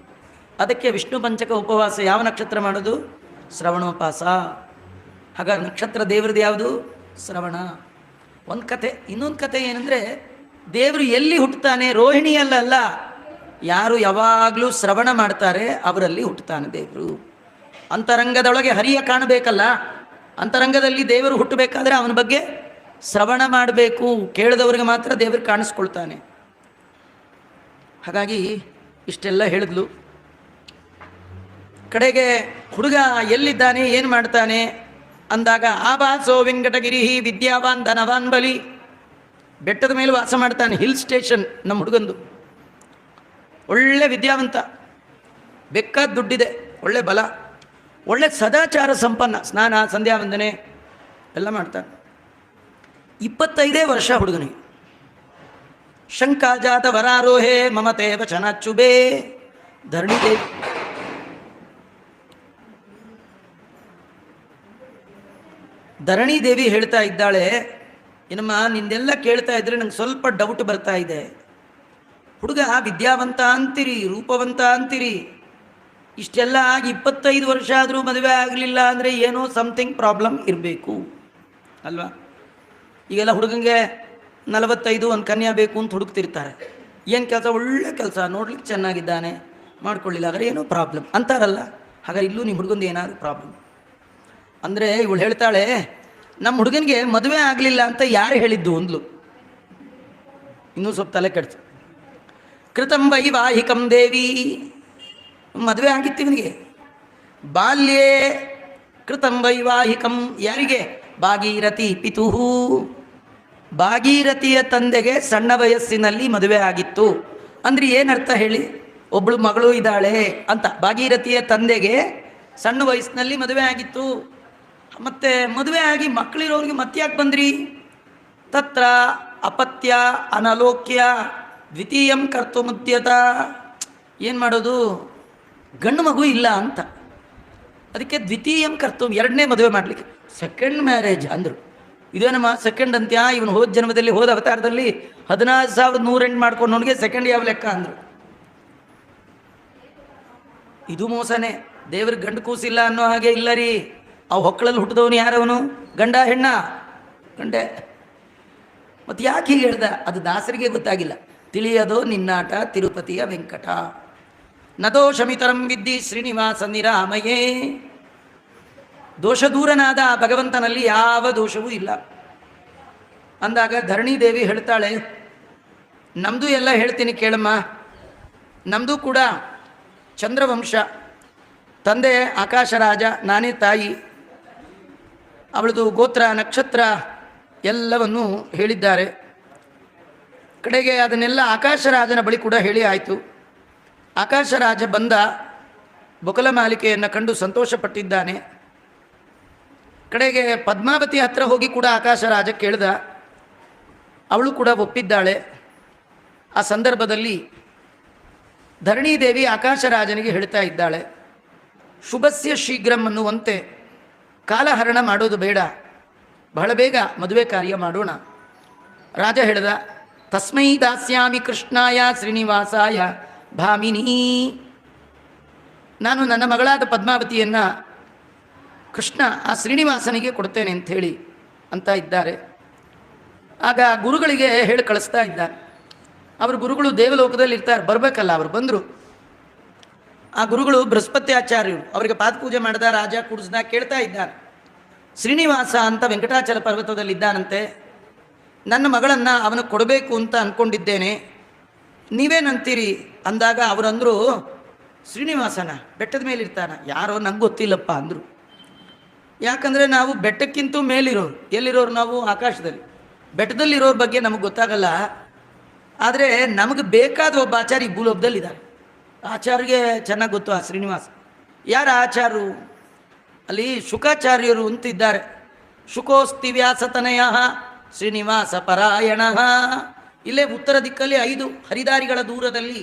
ಅದಕ್ಕೆ ವಿಷ್ಣು ಪಂಚಕ ಉಪವಾಸ. ಯಾವ ನಕ್ಷತ್ರ ಮಾಡೋದು? ಶ್ರವಣೋಪವಾಸ. ಹಾಗಾಗಿ ನಕ್ಷತ್ರ ದೇವರದು ಯಾವುದು? ಶ್ರವಣ. ಒಂದು ಕತೆ. ಇನ್ನೊಂದು ಕತೆ ಏನಂದರೆ, ದೇವರು ಎಲ್ಲಿ ಹುಟ್ಟುತ್ತಾನೆ? ರೋಹಿಣಿಯಲ್ಲ, ಯಾರು ಯಾವಾಗಲೂ ಶ್ರವಣ ಮಾಡ್ತಾರೆ ಅವರಲ್ಲಿ ಹುಟ್ಟುತ್ತಾನೆ ದೇವರು. ಅಂತರಂಗದೊಳಗೆ ಹರಿಯ ಕಾಣಬೇಕಲ್ಲ, ಅಂತರಂಗದಲ್ಲಿ ದೇವರು ಹುಟ್ಟಬೇಕಾದ್ರೆ ಅವನ ಬಗ್ಗೆ ಶ್ರವಣ ಮಾಡಬೇಕು. ಕೇಳಿದವರಿಗೆ ಮಾತ್ರ ದೇವರು ಕಾಣಿಸ್ಕೊಳ್ತಾನೆ. ಹಾಗಾಗಿ ಇಷ್ಟೆಲ್ಲ ಹೇಳಿದ್ಲು. ಕಡೆಗೆ ಹುಡುಗ ಎಲ್ಲಿದ್ದಾನೆ, ಏನು ಮಾಡ್ತಾನೆ ಅಂದಾಗ, ಆಭಾಸೋ ವೆಂಕಟಗಿರಿ ವಿದ್ಯಾವಾನ್ ಧನವಾನ್ ಬಲಿ. ಬೆಟ್ಟದ ಮೇಲೆ ವಾಸ ಮಾಡ್ತಾನೆ, ಹಿಲ್ ಸ್ಟೇಷನ್ ನಮ್ಮ ಹುಡುಗಂದು. ಒಳ್ಳೆ ವಿದ್ಯಾವಂತ, ಬೇಕಾದ ದುಡ್ಡಿದೆ, ಒಳ್ಳೆ ಬಲ, ಒಳ್ಳೆ ಸದಾಚಾರ ಸಂಪನ್ನ, ಸ್ನಾನ ಸಂಧ್ಯಾ ವಂದನೆ ಎಲ್ಲ ಮಾಡ್ತಾನೆ. 25 ವರ್ಷ ಹುಡುಗನಿಗೆ. ಶಂಕಾಜಾತ ವರಾರೋಹೇ ಮಮತೆ ವಚನಾಚುಬೇ ಧರಣಿದೇವಿ. ಧರಣಿದೇವಿ ಹೇಳ್ತಾ ಇದ್ದಾಳೆ, ಏನಮ್ಮ ನಿಂದೆಲ್ಲ ಕೇಳ್ತಾ ಇದ್ರೆ ನಂಗೆ ಸ್ವಲ್ಪ ಡೌಟ್ ಬರ್ತಾ ಇದೆ. ಹುಡುಗ ವಿದ್ಯಾವಂತ ಅಂತೀರಿ, ರೂಪವಂತ ಅಂತೀರಿ, ಇಷ್ಟೆಲ್ಲ ಆಗಿ 25 ವರ್ಷ ಆದರೂ ಮದುವೆ ಆಗಲಿಲ್ಲ ಅಂದರೆ ಏನೋ ಸಮಥಿಂಗ್ ಪ್ರಾಬ್ಲಮ್ ಇರಬೇಕು ಅಲ್ವಾ? ಈಗೆಲ್ಲ ಹುಡುಗಂಗೆ 45 ಒಂದು ಕನ್ಯಾ ಬೇಕು ಅಂತ ಹುಡುಕ್ತಿರ್ತಾರೆ. ಏನು ಕೆಲಸ? ಒಳ್ಳೆ ಕೆಲಸ, ನೋಡ್ಲಿಕ್ಕೆ ಚೆನ್ನಾಗಿದ್ದಾನೆ, ಮಾಡ್ಕೊಳ್ಳಿಲ್ಲ ಆದರೆ ಏನೋ ಪ್ರಾಬ್ಲಮ್ ಅಂತಾರಲ್ಲ. ಹಾಗಾದ್ರೆ ಇಲ್ಲೂ ನಿಮ್ಮ ಹುಡುಗಂದು ಏನಾದರೂ ಪ್ರಾಬ್ಲಮ್ ಅಂದರೆ ಇವಳು ಹೇಳ್ತಾಳೆ, ನಮ್ಮ ಹುಡುಗನಿಗೆ ಮದುವೆ ಆಗಲಿಲ್ಲ ಅಂತ ಯಾರು ಹೇಳಿದ್ದು ಅಂದ್ಲು. ಇನ್ನೂ ಸ್ವಲ್ಪ ತಲೆ ಕೆಡ್ತು. ಕೃತಂ ವೈವಾಹಿಕಂ ದೇವಿ, ಮದುವೆ ಆಗಿತ್ತು ಇವನಿಗೆ. ಬಾಲ್ಯೇ ಕೃತಂ ವೈವಾಹಿಕಂ, ಯಾರಿಗೆ? ಭಾಗೀರಥಿ ಪಿತುಹು, ಭಾಗೀರಥಿಯ ತಂದೆಗೆ ಸಣ್ಣ ವಯಸ್ಸಿನಲ್ಲಿ ಮದುವೆ ಆಗಿತ್ತು. ಅಂದ್ರೆ ಏನರ್ಥ ಹೇಳಿ? ಒಬ್ಬಳು ಮಗಳು ಇದ್ದಾಳೆ ಅಂತ. ಭಾಗೀರಥಿಯ ತಂದೆಗೆ ಸಣ್ಣ ವಯಸ್ಸಿನಲ್ಲಿ ಮದುವೆ ಆಗಿತ್ತು. ಮತ್ತೆ ಮದುವೆ ಆಗಿ ಮಕ್ಕಳಿರೋರಿಗೆ ಮತ್ತ್ಯಾಕೆ ಬಂದ್ರಿ? ತತ್ರ ಅಪತ್ಯ ಅನಲೋಕ್ಯ ದ್ವಿತೀಯಂ ಕರ್ತುಮುದ್ಯತ. ಏನು ಮಾಡೋದು? ಗಂಡು ಮಗು ಇಲ್ಲ ಅಂತ, ಅದಕ್ಕೆ ದ್ವಿತೀಯಂ ಕರ್ತುಂ, ಎರಡನೇ ಮದುವೆ ಮಾಡಲಿಕ್ಕೆ, ಸೆಕೆಂಡ್ ಮ್ಯಾರೇಜ್ ಅಂದರು. ಇದೇನಮ್ಮ ಸೆಕೆಂಡ್ ಅಂತ್ಯ? ಇವನು ಹೋದ ಜನ್ಮದಲ್ಲಿ, ಹೋದ ಅವತಾರದಲ್ಲಿ 14,108 ಮಾಡ್ಕೊಂಡವನಿಗೆ ಸೆಕೆಂಡ್ ಯಾವ ಲೆಕ್ಕ ಅಂದರು. ಇದು ಮೋಸನೇ. ದೇವ್ರಿಗೆ ಗಂಡು ಕೂಸಿಲ್ಲ ಅನ್ನೋ ಹಾಗೆ ಇಲ್ಲ ರೀ. ಅವು ಹೊಕ್ಕಳಲ್ಲಿ ಹುಟ್ಟಿದವನು ಯಾರವನು? ಗಂಡ ಹೆಣ್ಣ? ಗಂಡೆ. ಮತ್ತು ಯಾಕೆ ಹೀಗೆ ಹೇಳ್ದ? ಅದು ದಾಸರಿಗೆ ಗೊತ್ತಾಗಿಲ್ಲ. ತಿಳಿಯದೋ ನಿನ್ನಾಟ ತಿರುಪತಿಯ ವೆಂಕಟ. ನದೋಷಮಿತರಂ ವಿದ್ದಿ ಶ್ರೀನಿವಾಸ ನಿರಾಮಯೇ. ದೋಷದೂರನಾದ ಆ ಭಗವಂತನಲ್ಲಿ ಯಾವ ದೋಷವೂ ಇಲ್ಲ ಅಂದಾಗ ಧರಣಿದೇವಿ ಹೇಳ್ತಾಳೆ, ನಮ್ಮದು ಎಲ್ಲ ಹೇಳ್ತೀನಿ ಕೇಳಮ್ಮ. ನಮ್ಮದು ಕೂಡ ಚಂದ್ರವಂಶ, ತಂದೆ ಆಕಾಶರಾಜ, ನಾನೇ ತಾಯಿ. ಅವಳದು ಗೋತ್ರ ನಕ್ಷತ್ರ ಎಲ್ಲವನ್ನು ಹೇಳಿದ್ದಾರೆ. ಕಡೆಗೆ ಅದನ್ನೆಲ್ಲ ಆಕಾಶರಾಜನ ಬಳಿ ಕೂಡ ಹೇಳಿ ಆಯಿತು. ಆಕಾಶರಾಜ ಬಂದ, ಬೊಕಲಮಾಲಿಕೆಯನ್ನು ಕಂಡು ಸಂತೋಷಪಟ್ಟಿದ್ದಾನೆ. ಕಡೆಗೆ ಪದ್ಮಾವತಿ ಹತ್ರ ಹೋಗಿ ಕೂಡ ಆಕಾಶರಾಜ ಕೇಳ್ದ, ಅವಳು ಕೂಡ ಒಪ್ಪಿದ್ದಾಳೆ. ಆ ಸಂದರ್ಭದಲ್ಲಿ ಧರಣಿದೇವಿ ಆಕಾಶರಾಜನಿಗೆ ಹೇಳ್ತಾ ಇದ್ದಾಳೆ, ಶುಭಸ್ಯ ಶೀಘ್ರಂ ಅನ್ನುವಂತೆ ಕಾಲಹರಣ ಮಾಡೋದು ಬೇಡ, ಬಹಳ ಬೇಗ ಮದುವೆ ಕಾರ್ಯ ಮಾಡೋಣ. ರಾಜ ಹೇಳ್ದ, ತಸ್ಮೈ ದಾಸ್ಯಾಮಿ ಕೃಷ್ಣಾಯ ಶ್ರೀನಿವಾಸಾಯ ಭಾಮಿನಿ. ನಾನು ನನ್ನ ಮಗಳಾದ ಪದ್ಮಾವತಿಯನ್ನು ಕೃಷ್ಣ ಆ ಶ್ರೀನಿವಾಸನಿಗೆ ಕೊಡ್ತೇನೆ ಅಂಥೇಳಿ ಅಂತ ಇದ್ದಾರೆ. ಆಗ ಗುರುಗಳಿಗೆ ಹೇಳಿ ಕಳಿಸ್ತಾ ಇದ್ದಾರೆ. ಅವರು ಗುರುಗಳು ದೇವಲೋಕದಲ್ಲಿ ಇರ್ತಾರೆ, ಬರಬೇಕಲ್ಲ. ಅವರು ಬಂದರು. ಆ ಗುರುಗಳು ಬೃಹಸ್ಪತಿ ಆಚಾರ್ಯರು, ಅವರಿಗೆ ಪಾದಪೂಜೆ ಮಾಡಿದ ರಾಜ ಕೂಡಿಸ್ದ. ಕೇಳ್ತಾ ಇದ್ದಾರೆ, ಶ್ರೀನಿವಾಸ ಅಂತ ವೆಂಕಟಾಚಲ ಪರ್ವತದಲ್ಲಿದ್ದಾನಂತೆ, ನನ್ನ ಮಗಳನ್ನು ಅವನಿಗೆ ಕೊಡಬೇಕು ಅಂತ ಅಂದ್ಕೊಂಡಿದ್ದೇನೆ, ನೀವೇನಂತೀರಿ ಅಂದಾಗ ಅವರಂದರು, ಶ್ರೀನಿವಾಸನ ಬೆಟ್ಟದ ಮೇಲೆ ಇರ್ತಾನ? ಯಾರೋ ನಂಗೆ ಗೊತ್ತಿಲ್ಲಪ್ಪ ಅಂದರು. ಯಾಕಂದರೆ ನಾವು ಬೆಟ್ಟಕ್ಕಿಂತ ಮೇಲಿರೋರು. ಎಲ್ಲಿರೋರು ನಾವು? ಆಕಾಶದಲ್ಲಿ. ಬೆಟ್ಟದಲ್ಲಿರೋರ ಬಗ್ಗೆ ನಮಗೆ ಗೊತ್ತಾಗಲ್ಲ. ಆದರೆ ನಮಗೆ ಬೇಕಾದ ಒಬ್ಬ ಆಚಾರ್ಯ ಈ ಭೂಲೋಕದಲ್ಲಿದ್ದಾರೆ. ಆಚಾರ್ಯಗೆ ಚೆನ್ನಾಗಿ ಗೊತ್ತು ಆ ಶ್ರೀನಿವಾಸ. ಯಾರ ಆಚಾರ್ಯರು? ಅಲ್ಲಿ ಶುಕಾಚಾರ್ಯರು ಅಂತಿದ್ದಾರೆ. ಶುಕೋಸ್ತಿ ವ್ಯಾಸತನಯ ಶ್ರೀನಿವಾಸ ಪರಾಯಣ. ಇಲ್ಲೇ ಉತ್ತರ ದಿಕ್ಕಲ್ಲಿ 5 ಹರಿದಾರಿಗಳ ದೂರದಲ್ಲಿ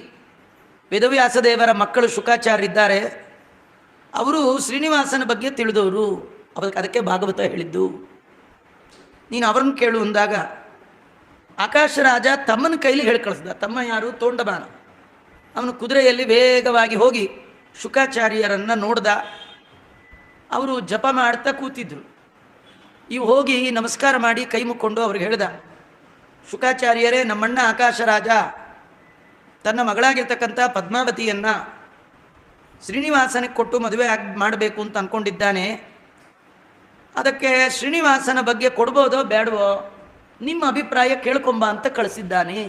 ವೇದವ್ಯಾಸದೇವರ ಮಕ್ಕಳು ಶುಕಾಚಾರ್ಯರಿದ್ದಾರೆ. ಅವರು ಶ್ರೀನಿವಾಸನ ಬಗ್ಗೆ ತಿಳಿದವರು. ಅದಕ್ಕೆ ಭಾಗವತ ಹೇಳಿದ್ದು. ನೀನು ಅವ್ರನ್ನ ಕೇಳು ಅಂದಾಗ ಆಕಾಶರಾಜ ತಮ್ಮನ ಕೈಲಿ ಹೇಳಿ ಕಳಿಸ್ದ. ತಮ್ಮ ಯಾರು? ತೋಂಡಮಾನ. ಅವನು ಕುದುರೆಯಲ್ಲಿ ವೇಗವಾಗಿ ಹೋಗಿ ಶುಕಾಚಾರ್ಯರನ್ನು ನೋಡ್ದ. ಅವರು ಜಪ ಮಾಡ್ತಾ ಕೂತಿದ್ರು. ಇವು ಹೋಗಿ ನಮಸ್ಕಾರ ಮಾಡಿ ಕೈ ಮುಕ್ಕೊಂಡು ಅವ್ರಿಗೆ ಹೇಳ್ದ, ಶುಕಾಚಾರ್ಯರೇ, ನಮ್ಮಣ್ಣ ಆಕಾಶರಾಜ ತನ್ನ ಮಗಳಾಗಿರ್ತಕ್ಕಂಥ ಪದ್ಮಾವತಿಯನ್ನು ಶ್ರೀನಿವಾಸನಿಗೆ ಕೊಟ್ಟು ಮದುವೆ ಮಾಡಬೇಕು ಅಂತ ಅಂದ್ಕೊಂಡಿದ್ದಾನೆ. ಅದಕ್ಕೆ ಶ್ರೀನಿವಾಸನ ಬಗ್ಗೆ ಕೊಡ್ಬೋದೋ ಬೇಡವೋ ನಿಮ್ಮ ಅಭಿಪ್ರಾಯ ಕೇಳ್ಕೊಂಬ ಅಂತ ಕಳಿಸಿದ್ದಾನೆ.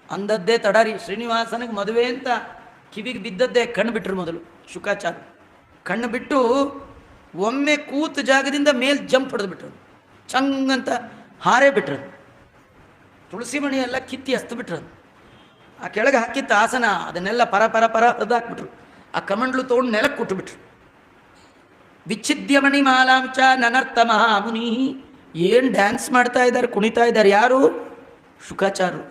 ಅಂದದ್ದೇ ತಡಾರಿ, ಶ್ರೀನಿವಾಸನಿಗೆ ಮದುವೆ ಅಂತ ಕಿವಿಗೆ ಬಿದ್ದದ್ದೇ ಕಣ್ಣು ಬಿಟ್ಟರು. ಮೊದಲು ಶುಕಾಚಾರ್ಯ ಕಣ್ಣು ಬಿಟ್ಟು ಒಮ್ಮೆ ಕೂತ ಜಾಗದಿಂದ ಮೇಲೆ ಜಂಪ್ ಹೊಡೆದು ಚಂಗಂತ ಹಾರೇ ಬಿಟ್ರು. ತುಳಸಿ ಮಣಿ ಎಲ್ಲ ಕಿತ್ತಿ ಹಸ್ತು ಬಿಟ್ರು. ಆ ಕೆಳಗೆ ಹಾಕಿತ್ತ ಆಸನ ಅದನ್ನೆಲ್ಲ ಪರ ಪರ ಪರ ಹರಿದಾಕ್ಬಿಟ್ರು. ಆ ಕಮಂಡ್ಲು ತೊಗೊಂಡು ನೆಲಕ್ಕೆ ಕೊಟ್ಟುಬಿಟ್ರು. ವಿಚ್ಛಿದ್ಯಮಣಿ ಮಾಲಾಂಚ ನನರ್ಥ ಮಹಾಮುನಿ. ಏನು ಡ್ಯಾನ್ಸ್ ಮಾಡ್ತಾ ಇದ್ದಾರೆ, ಕುಣಿತಾ ಇದ್ದಾರೆ. ಯಾರು? ಶುಕಾಚಾರ್ಯರು.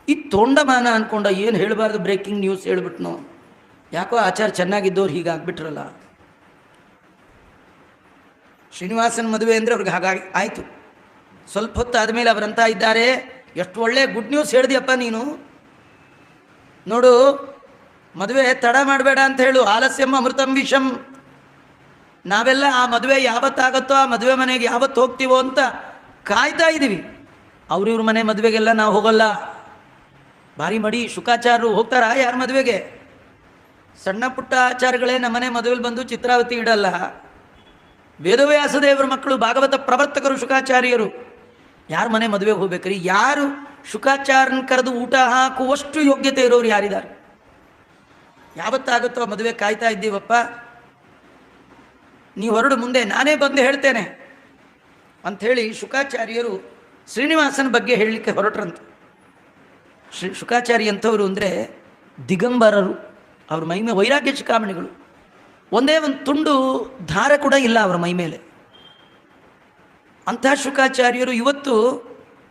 ಈ ತೊಂಡಮಾನ ಅಂದ್ಕೊಂಡ, ಏನು ಹೇಳಬಾರ್ದು, ಬ್ರೇಕಿಂಗ್ ನ್ಯೂಸ್ ಹೇಳ್ಬಿಟ್ನು. ಯಾಕೋ ಆಚಾರ ಚೆನ್ನಾಗಿದ್ದವ್ರು ಹೀಗಾಗ್ಬಿಟ್ರಲ್ಲ. ಶ್ರೀನಿವಾಸನ ಮದುವೆ ಅಂದರೆ ಅವ್ರಿಗೆ ಹಾಗಾಗಿ ಆಯಿತು. ಸ್ವಲ್ಪ ಹೊತ್ತು ಆದಮೇಲೆ ಅವರಂತ ಇದ್ದಾರೆ, ಎಷ್ಟು ಒಳ್ಳೆ ಗುಡ್ ನ್ಯೂಸ್ ಹೇಳಿದೆಯಪ್ಪ ನೀನು. ನೋಡು, ಮದುವೆ ತಡ ಮಾಡಬೇಡ ಅಂತ ಹೇಳು. ಆಲಸ್ಯಂ ಅಮೃತಂ ವಿಷಂ. ನಾವೆಲ್ಲ ಆ ಮದುವೆ ಯಾವತ್ತಾಗತ್ತೋ, ಆ ಮದುವೆ ಮನೆಗೆ ಯಾವತ್ತು ಹೋಗ್ತೀವೋ ಅಂತ ಕಾಯ್ತಾ ಇದ್ದೀವಿ. ಅವ್ರಿವ್ರ ಮನೆ ಮದುವೆಗೆಲ್ಲ ನಾವು ಹೋಗಲ್ಲ. ಭಾರಿ ಮಡಿ. ಶುಕಾಚಾರ್ಯರು ಹೋಗ್ತಾರಾ ಯಾರ ಮದುವೆಗೆ? ಸಣ್ಣ ಪುಟ್ಟ ಆಚಾರಗಳೇ ನಮ್ಮನೆ ಮದುವೆಲಿ ಬಂದು ಚಿತ್ರಾವತಿ ಇಡಲ್ಲ. ವೇದವ್ಯಾಸದೇವರ ಮಕ್ಕಳು, ಭಾಗವತ ಪ್ರವರ್ತಕರು ಶುಕಾಚಾರ್ಯರು. ಯಾರ ಮನೆ ಮದುವೆಗೆ ಹೋಗ್ಬೇಕ್ರಿ? ಯಾರು ಶುಕಾಚಾರ್ಯನ ಕರೆದು ಊಟ ಹಾಕುವಷ್ಟು ಯೋಗ್ಯತೆ ಇರೋರು ಯಾರಿದ್ದಾರೆ? ಯಾವತ್ತಾಗುತ್ತೋ ಮದುವೆ ಕಾಯ್ತಾ ಇದ್ದೀವಪ್ಪ. ನೀವು ಹೊರಡು, ಮುಂದೆ ನಾನೇ ಬಂದು ಹೇಳ್ತೇನೆ ಅಂಥೇಳಿ ಶುಕಾಚಾರ್ಯರು ಶ್ರೀನಿವಾಸನ ಬಗ್ಗೆ ಹೇಳಲಿಕ್ಕೆ ಹೊರಟ್ರಂತೆ. ಶುಕಾಚಾರ್ಯ ಅಂಥವರು ಅಂದರೆ ದಿಗಂಬರರು. ಅವ್ರ ಮೈಮೇಲೆ ವೈರಾಗ್ಯ ಶಿಖಾಮಣಿಗಳು. ಒಂದೇ ಒಂದು ತುಂಡು ಧಾರ ಕೂಡ ಇಲ್ಲ ಅವರ ಮೈ ಮೇಲೆ. ಅಂಥ ಶುಕಾಚಾರ್ಯರು ಇವತ್ತು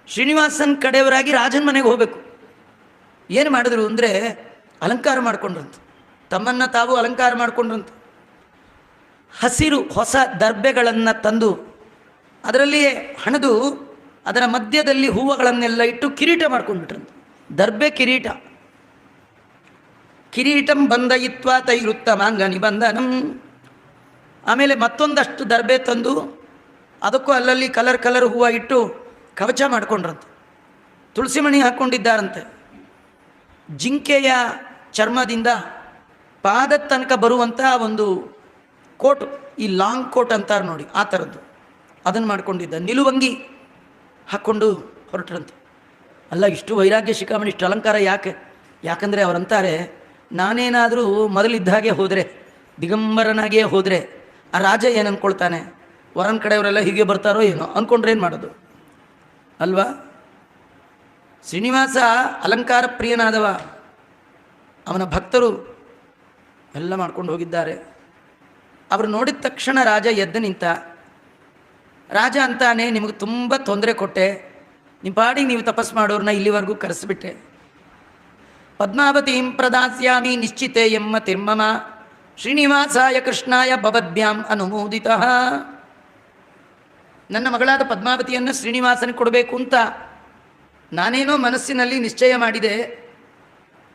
ಶ್ರೀನಿವಾಸನ ಕಡೆಯವರಾಗಿ ರಾಜನ ಮನೆಗೆ ಹೋಗಬೇಕು. ಏನು ಮಾಡಿದ್ರು ಅಂದರೆ ಅಲಂಕಾರ ಮಾಡಿಕೊಂಡ್ರಂತ. ತಮ್ಮನ್ನು ತಾವು ಅಲಂಕಾರ ಮಾಡಿಕೊಂಡ್ರಂತ. ಹಸಿರು ಹೊಸ ದರ್ಬೆಗಳನ್ನು ತಂದು ಅದರಲ್ಲಿಯೇ ಹಣದು ಅದರ ಮಧ್ಯದಲ್ಲಿ ಹೂವುಗಳನ್ನೆಲ್ಲ ಇಟ್ಟು ಕಿರೀಟ ಮಾಡ್ಕೊಂಡ್ಬಿಟ್ರಂತ. ದರ್ಬೆ ಕಿರೀಟ. ಕಿರೀಟಂ ಬಂದಯಿತ್ವ ತೈರುತ್ತಮಾಂಗ ನಿಬಂಧನಂ. ಆಮೇಲೆ ಮತ್ತೊಂದಷ್ಟು ದರ್ಬೆ ತಂದು ಅದಕ್ಕೂ ಅಲ್ಲಲ್ಲಿ ಕಲರ್ ಕಲರ್ ಹೂವು ಇಟ್ಟು ಕವಚ ಮಾಡಿಕೊಂಡ್ರಂತೆ. ತುಳಸಿ ಮಣಿ ಹಾಕ್ಕೊಂಡಿದ್ದಾರಂತೆ. ಜಿಂಕೆಯ ಚರ್ಮದಿಂದ ಪಾದದ ತನಕ ಬರುವಂಥ ಒಂದು ಕೋಟ್, ಈ ಲಾಂಗ್ ಕೋಟ್ ಅಂತಾರೆ ನೋಡಿ, ಆ ಥರದ್ದು ಅದನ್ನು ಮಾಡ್ಕೊಂಡಿದ್ದ. ನಿಲುವಂಗಿ ಹಾಕ್ಕೊಂಡು ಹೊರಟ್ರಂತೆ. ಅಲ್ಲ, ಇಷ್ಟು ವೈರಾಗ್ಯ ಶಿಖಾಮಣಿ, ಇಷ್ಟು ಅಲಂಕಾರ ಯಾಕೆ? ಯಾಕಂದರೆ ಅವರಂತಾರೆ, ನಾನೇನಾದರೂ ಮೊದಲಿದ್ದ ಹಾಗೆ ಹೋದರೆ, ದಿಗಂಬರನಾಗಿಯೇ ಹೋದರೆ ಆ ರಾಜ ಏನು ಅಂದ್ಕೊಳ್ತಾನೆ? ವರನ ಕಡೆಯವರೆಲ್ಲ ಹೀಗೆ ಬರ್ತಾರೋ ಏನೋ ಅಂದ್ಕೊಂಡ್ರೆ ಏನು ಮಾಡೋದು ಅಲ್ವಾ? ಶ್ರೀನಿವಾಸ ಅಲಂಕಾರ ಪ್ರಿಯನಾದವ. ಅವನ ಭಕ್ತರು ಎಲ್ಲ ಮಾಡ್ಕೊಂಡು ಹೋಗಿದ್ದಾರೆ. ಅವರು ನೋಡಿದ ತಕ್ಷಣ ರಾಜ ಎದ್ದು ನಿಂತ. ರಾಜ ಅಂತಾನೆ, ನಿಮಗೆ ತುಂಬ ತೊಂದರೆ ಕೊಟ್ಟೆ, ನಿಮ್ಮ ಪಾಡಿಗೆ ನೀವು ತಪಸ್ ಮಾಡೋರನ್ನ ಇಲ್ಲಿವರೆಗೂ ಕರೆಸಿಬಿಟ್ಟೆ. ಪದ್ಮಾವತೀಂ ಪ್ರದಾಸ್ಯಾಮಿ ನಿಶ್ಚಿತೆ ಎಮ್ಮ ತಿರ್ಮಮ ಶ್ರೀನಿವಾಸಾಯ ಕೃಷ್ಣಾಯ ಭವದ್ಭ್ಯಾಂ ಅನುಮೋದಿತ. ನನ್ನ ಮಗಳಾದ ಪದ್ಮಾವತಿಯನ್ನು ಶ್ರೀನಿವಾಸನಿಗೆ ಕೊಡಬೇಕು ಅಂತ ನಾನೇನೋ ಮನಸ್ಸಿನಲ್ಲಿ ನಿಶ್ಚಯ ಮಾಡಿದೆ.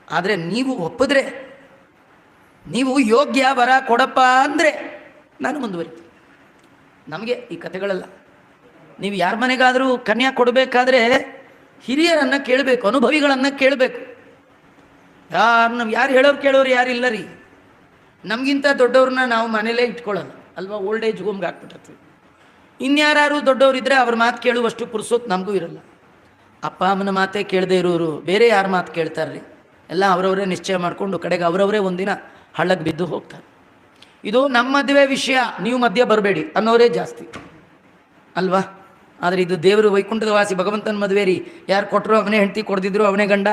ಆದರೆ ನೀವು ಒಪ್ಪಿದ್ರೆ, ನೀವು ಯೋಗ್ಯ ವರ ಕೊಡಪ್ಪ ಅಂದರೆ ನಾನು ಮುಂದುವರಿತೀನಿ. ನಮಗೆ ಈ ಕಥೆಗಳೆಲ್ಲ, ನೀವು ಯಾರ ಮನೆಗಾದರೂ ಕನ್ಯಾ ಕೊಡಬೇಕಾದ್ರೆ ಹಿರಿಯರನ್ನು ಕೇಳಬೇಕು, ಅನುಭವಿಗಳನ್ನು ಕೇಳಬೇಕು. ಯಾರು ಹೇಳೋರು ಕೇಳೋರು ಯಾರಿಲ್ಲ ರೀ. ನಮಗಿಂತ ದೊಡ್ಡವ್ರನ್ನ ನಾವು ಮನೇಲೇ ಇಟ್ಕೊಳ್ಳೋಲ್ಲ ಅಲ್ವಾ? ಓಲ್ಡ್ ಏಜ್ ಹೋಮ್ಗೆ ಹಾಕ್ಬಿಟ್ಟಿರ್ತೀವಿ. ಇನ್ಯಾರು ದೊಡ್ಡವರಿದ್ದರೆ ಅವ್ರ ಮಾತು ಕೇಳುವಷ್ಟು ಪುರುಸೋತ್ ನಮಗೂ ಇರಲ್ಲ. ಅಪ್ಪ ಅಮ್ಮನ ಮಾತೇ ಕೇಳದೆ ಇರೋರು ಬೇರೆ ಯಾರ ಮಾತು ಕೇಳ್ತಾರ್ರಿ? ಎಲ್ಲ ಅವರವರೇ ನಿಶ್ಚಯ ಮಾಡಿಕೊಂಡು ಕಡೆಗೆ ಅವರವರೇ ಒಂದಿನ ಹಳ್ಳಕ್ಕೆ ಬಿದ್ದು ಹೋಗ್ತಾರೆ. ಇದು ನಮ್ಮ ಮದುವೆ ವಿಷಯ, ನೀವು ಮಧ್ಯೆ ಬರಬೇಡಿ ಅನ್ನೋರೇ ಜಾಸ್ತಿ ಅಲ್ವಾ? ಆದರೆ ಇದು ದೇವರು ವೈಕುಂಠದ ವಾಸಿ ಭಗವಂತನ ಮದುವೆ ರೀ. ಯಾರು ಕೊಟ್ಟರು ಅವನೇ ಹೆಂಡತಿ, ಕೊಡ್ದಿದ್ರು ಅವನೇ ಗಂಡ.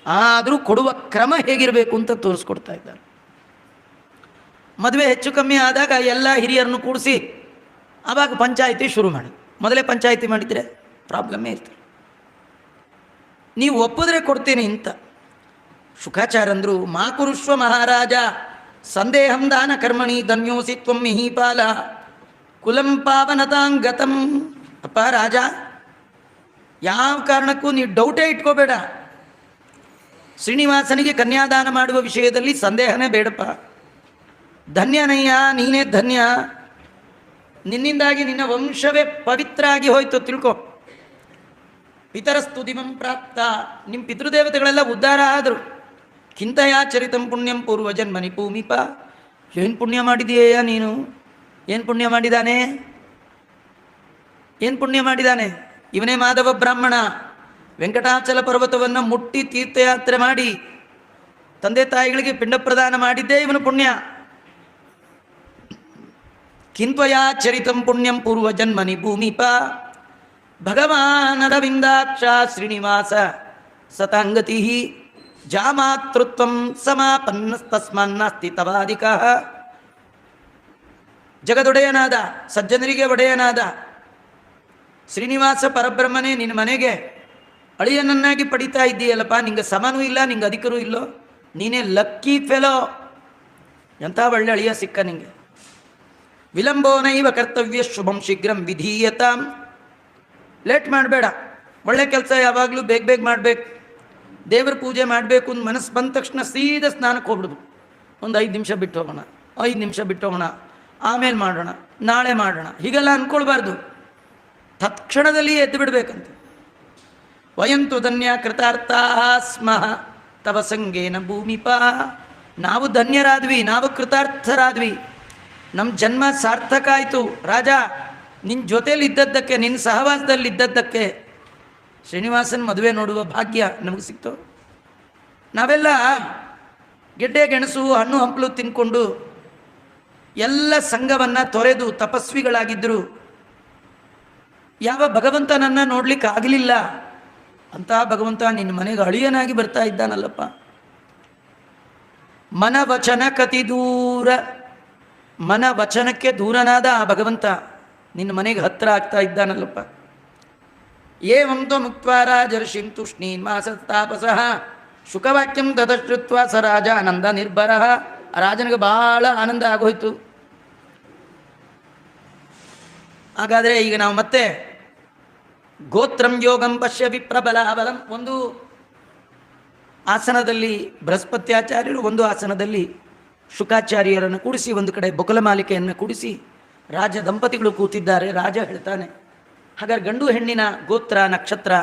ಆದರೂ ಕೊಡುವ ಕ್ರಮ ಹೇಗಿರಬೇಕು ಅಂತ ತೋರಿಸ್ಕೊಡ್ತಾ ಇದ್ದಾರೆ. ಮದುವೆ ಹೆಚ್ಚು ಕಮ್ಮಿ ಆದಾಗ ಎಲ್ಲ ಹಿರಿಯರನ್ನು ಕೂಡಿಸಿ ಆವಾಗ ಪಂಚಾಯಿತಿ ಶುರು ಮಾಡಿ. ಮೊದಲೇ ಪಂಚಾಯಿತಿ ಮಾಡಿದರೆ ಪ್ರಾಬ್ಲಮ್ಮೇ ಇರ್ತದೆ. ನೀವು ಒಪ್ಪಿದ್ರೆ ಕೊಡ್ತೀನಿ ಅಂತ ಶುಕಾಚಾರ್ಯಂದ್ರು. ಮಾ ಕುರುಶ್ವ ಮಹಾರಾಜ ಸಂದೇಹಂ ದಾನ ಕರ್ಮಣಿ ಧನ್ಯೋಸಿ ತ್ವಂ ಮಿಹಿಪಾಲ ಕುಲಂ ಪಾವನತಾಂಗತಂ. ಅಪ್ಪ ರಾಜ, ಯಾವ ಕಾರಣಕ್ಕೂ ನೀವು ಡೌಟೇ ಇಟ್ಕೋಬೇಡ. ಶ್ರೀನಿವಾಸನಿಗೆ ಕನ್ಯಾದಾನ ಮಾಡುವ ವಿಷಯದಲ್ಲಿ ಸಂದೇಹನೇ ಬೇಡಪ್ಪ. ಧನ್ಯನಯ್ಯ, ನೀನೇ ಧನ್ಯ. ನಿನ್ನಿಂದಾಗಿ ನಿನ್ನ ವಂಶವೇ ಪವಿತ್ರ ಆಗಿ ಹೋಯ್ತು ತಿಳ್ಕೊ. ಪಿತರಸ್ತು ದಿಮಂ ಪ್ರಾಪ್ತ, ನಿಮ್ಮ ಪಿತೃದೇವತೆಗಳೆಲ್ಲ ಉದ್ಧಾರ ಆದರು. ಕಿಂತಯಾಚರಿತಂ ಪುಣ್ಯಂ ಪೂರ್ವಜನ್ಮನಿ ಭೂಮಿಪ. ಏನು ಪುಣ್ಯ ಮಾಡಿದೆಯೇಯ ನೀನು? ಏನು ಪುಣ್ಯ ಮಾಡಿದ್ದಾನೆ? ಏನು ಪುಣ್ಯ ಮಾಡಿದ್ದಾನೆ? ಇವನೇ ಮಾಧವ ಬ್ರಾಹ್ಮಣ. ವೆಂಕಟಾಚಲ ಪರ್ವತವನ್ನು ಮುಟ್ಟಿ ತೀರ್ಥಯಾತ್ರೆ ಮಾಡಿ ತಂದೆ ತಾಯಿಗಳಿಗೆ ಪಿಂಡ ಪ್ರದಾನ ಮಾಡಿದ್ದೇ ಇವನು ಪುಣ್ಯ. ಕಿಂತ್ವಯಾಚರಿತಂ ಪುಣ್ಯಂ ಪೂರ್ವಜನ್ಮನಿ ಭೂಮಿಪ. ಭಗವಾನರವಿಂದಾಕ್ಷ ಶ್ರೀನಿವಾಸ ಸತಾಂಗತಿ ಜಾಮಾತೃತ್ವಂ ಸಮಾಪನ್ನಸ್ತಸ್ಮಾನ್ನಾಸ್ತಿ ತವಾಧಿಕ. ಜಗದೊಡೆಯನಾದ ಸಜ್ಜನರಿಗೆ ಒಡೆಯನಾದ ಶ್ರೀನಿವಾಸ ಪರಬ್ರಹ್ಮನೇ ನಿನ್ನ ಮನೆಗೆ ಅಳಿಯನನ್ನಾಗಿ ಪಡಿತಾ ಇದ್ದೀಯಲ್ಲಪ್ಪ. ನಿಂಗೆ ಸಮನೂ ಇಲ್ಲ, ನಿಂಗೆ ಅಧಿಕರೂ ಇಲ್ಲೋ. ನೀನೇ ಲಕ್ಕಿ ಫೆಲೋ. ಎಂಥ ಒಳ್ಳೆ ಅಳಿಯ ಸಿಕ್ಕ ನಿಂಗೆ. ವಿಳಂಬೋನೈವ ಕರ್ತವ್ಯ ಶುಭಂ ಶೀಘ್ರಂ ವಿಧೀಯತಾಂ. ಲೇಟ್ ಮಾಡಬೇಡ. ಒಳ್ಳೆ ಕೆಲಸ ಯಾವಾಗಲೂ ಬೇಗ ಬೇಗ ಮಾಡಬೇಕು. ದೇವರ ಪೂಜೆ ಮಾಡಬೇಕು ಅಂತ ಮನಸ್ಸು ಬಂದ ತಕ್ಷಣ ಸೀದಾ ಸ್ನಾನಕ್ಕೆ ಹೋಗ್ಬಿಡುದು. ಒಂದು 5 ನಿಮಿಷ ಬಿಟ್ಟು ಹೋಗೋಣ, 5 ನಿಮಿಷ ಬಿಟ್ಟು ಹೋಗೋಣ, ಆಮೇಲೆ ಮಾಡೋಣ, ನಾಳೆ ಮಾಡೋಣ, ಹೀಗೆಲ್ಲ ಅಂದ್ಕೊಳ್ಬಾರ್ದು. ತತ್ಕ್ಷಣದಲ್ಲಿ ಎದ್ದು ಬಿಡಬೇಕಂತ. ವಯಂತು ಧನ್ಯ ಕೃತಾರ್ಥ ಸ್ಮಃ ತವ ಸಂಗೇನ ಭೂಮಿಪ. ನಾವು ಧನ್ಯರಾದ್ವಿ, ನಾವು ಕೃತಾರ್ಥರಾದ್ವಿ, ನಮ್ಮ ಜನ್ಮ ಸಾರ್ಥಕ ಆಯಿತು. ರಾಜ, ನಿನ್ನ ಜೊತೇಲಿ ಇದ್ದದ್ದಕ್ಕೆ, ನಿನ್ನ ಸಹವಾಸದಲ್ಲಿ ಇದ್ದದ್ದಕ್ಕೆ ಶ್ರೀನಿವಾಸನ ಮದುವೆ ನೋಡುವ ಭಾಗ್ಯ ನಮಗೆ ಸಿಕ್ತು. ನಾವೆಲ್ಲ ಗೆಡ್ಡೆ ಗೆಣಸು ಹಣ್ಣು ಹಂಪಲು ತಿನ್ಕೊಂಡು ಎಲ್ಲ ಸಂಘವನ್ನು ತೊರೆದು ತಪಸ್ವಿಗಳಾಗಿದ್ದರು. ಯಾವ ಭಗವಂತನನ್ನು ನೋಡ್ಲಿಕ್ಕೆ ಆಗಲಿಲ್ಲ ಅಂತ ಭಗವಂತ ನಿನ್ನ ಮನೆಗೆ ಅಳಿಯನಾಗಿ ಬರ್ತಾ ಇದ್ದಾನಲ್ಲಪ್ಪ. ಮನವಚನ ಕತಿ ದೂರ, ಮನವಚನಕ್ಕೆ ದೂರನಾದ ಆ ಭಗವಂತ ನಿನ್ನ ಮನೆಗೆ ಹತ್ತಿರ ಆಗ್ತಾ ಇದ್ದಾನಲ್ಲಪ್ಪ. ಏವಂತೋ ಮುಕ್ತ ರಾಜರ್ಷಿಂ ತುಷ್ಣೀನ್ ಮಾಸತಾಪಸಃ ಶುಕವಾಕ್ಯಂ ತತಶ್ರುತ್ವ ಸ ರಾಜ ಆನಂದ ನಿರ್ಭರ. ರಾಜನಿಗೆ ಬಹಳ ಆನಂದ ಆಗೋಯ್ತು. ಹಾಗಾದರೆ ಈಗ ನಾವು ಮತ್ತೆ ಗೋತ್ರಂ ಯೋಗಂ ಪಶ್ಯ ವಿಪ್ರಬಲ ಬಲಂ. ಒಂದು ಆಸನದಲ್ಲಿ ಬೃಹಸ್ಪತ್ಯಾಚಾರ್ಯರು, ಒಂದು ಆಸನದಲ್ಲಿ ಶುಕಾಚಾರ್ಯರನ್ನು ಕೂಡಿಸಿ, ಒಂದು ಕಡೆ ಬಕುಲಮಾಲಿಕೆಯನ್ನು ಕೂಡಿಸಿ ರಾಜ ದಂಪತಿಗಳು ಕೂತಿದ್ದಾರೆ. ರಾಜ ಹೇಳ್ತಾನೆ, ಹಾಗಾದ್ರೆ ಗಂಡು ಹೆಣ್ಣಿನ ಗೋತ್ರ ನಕ್ಷತ್ರ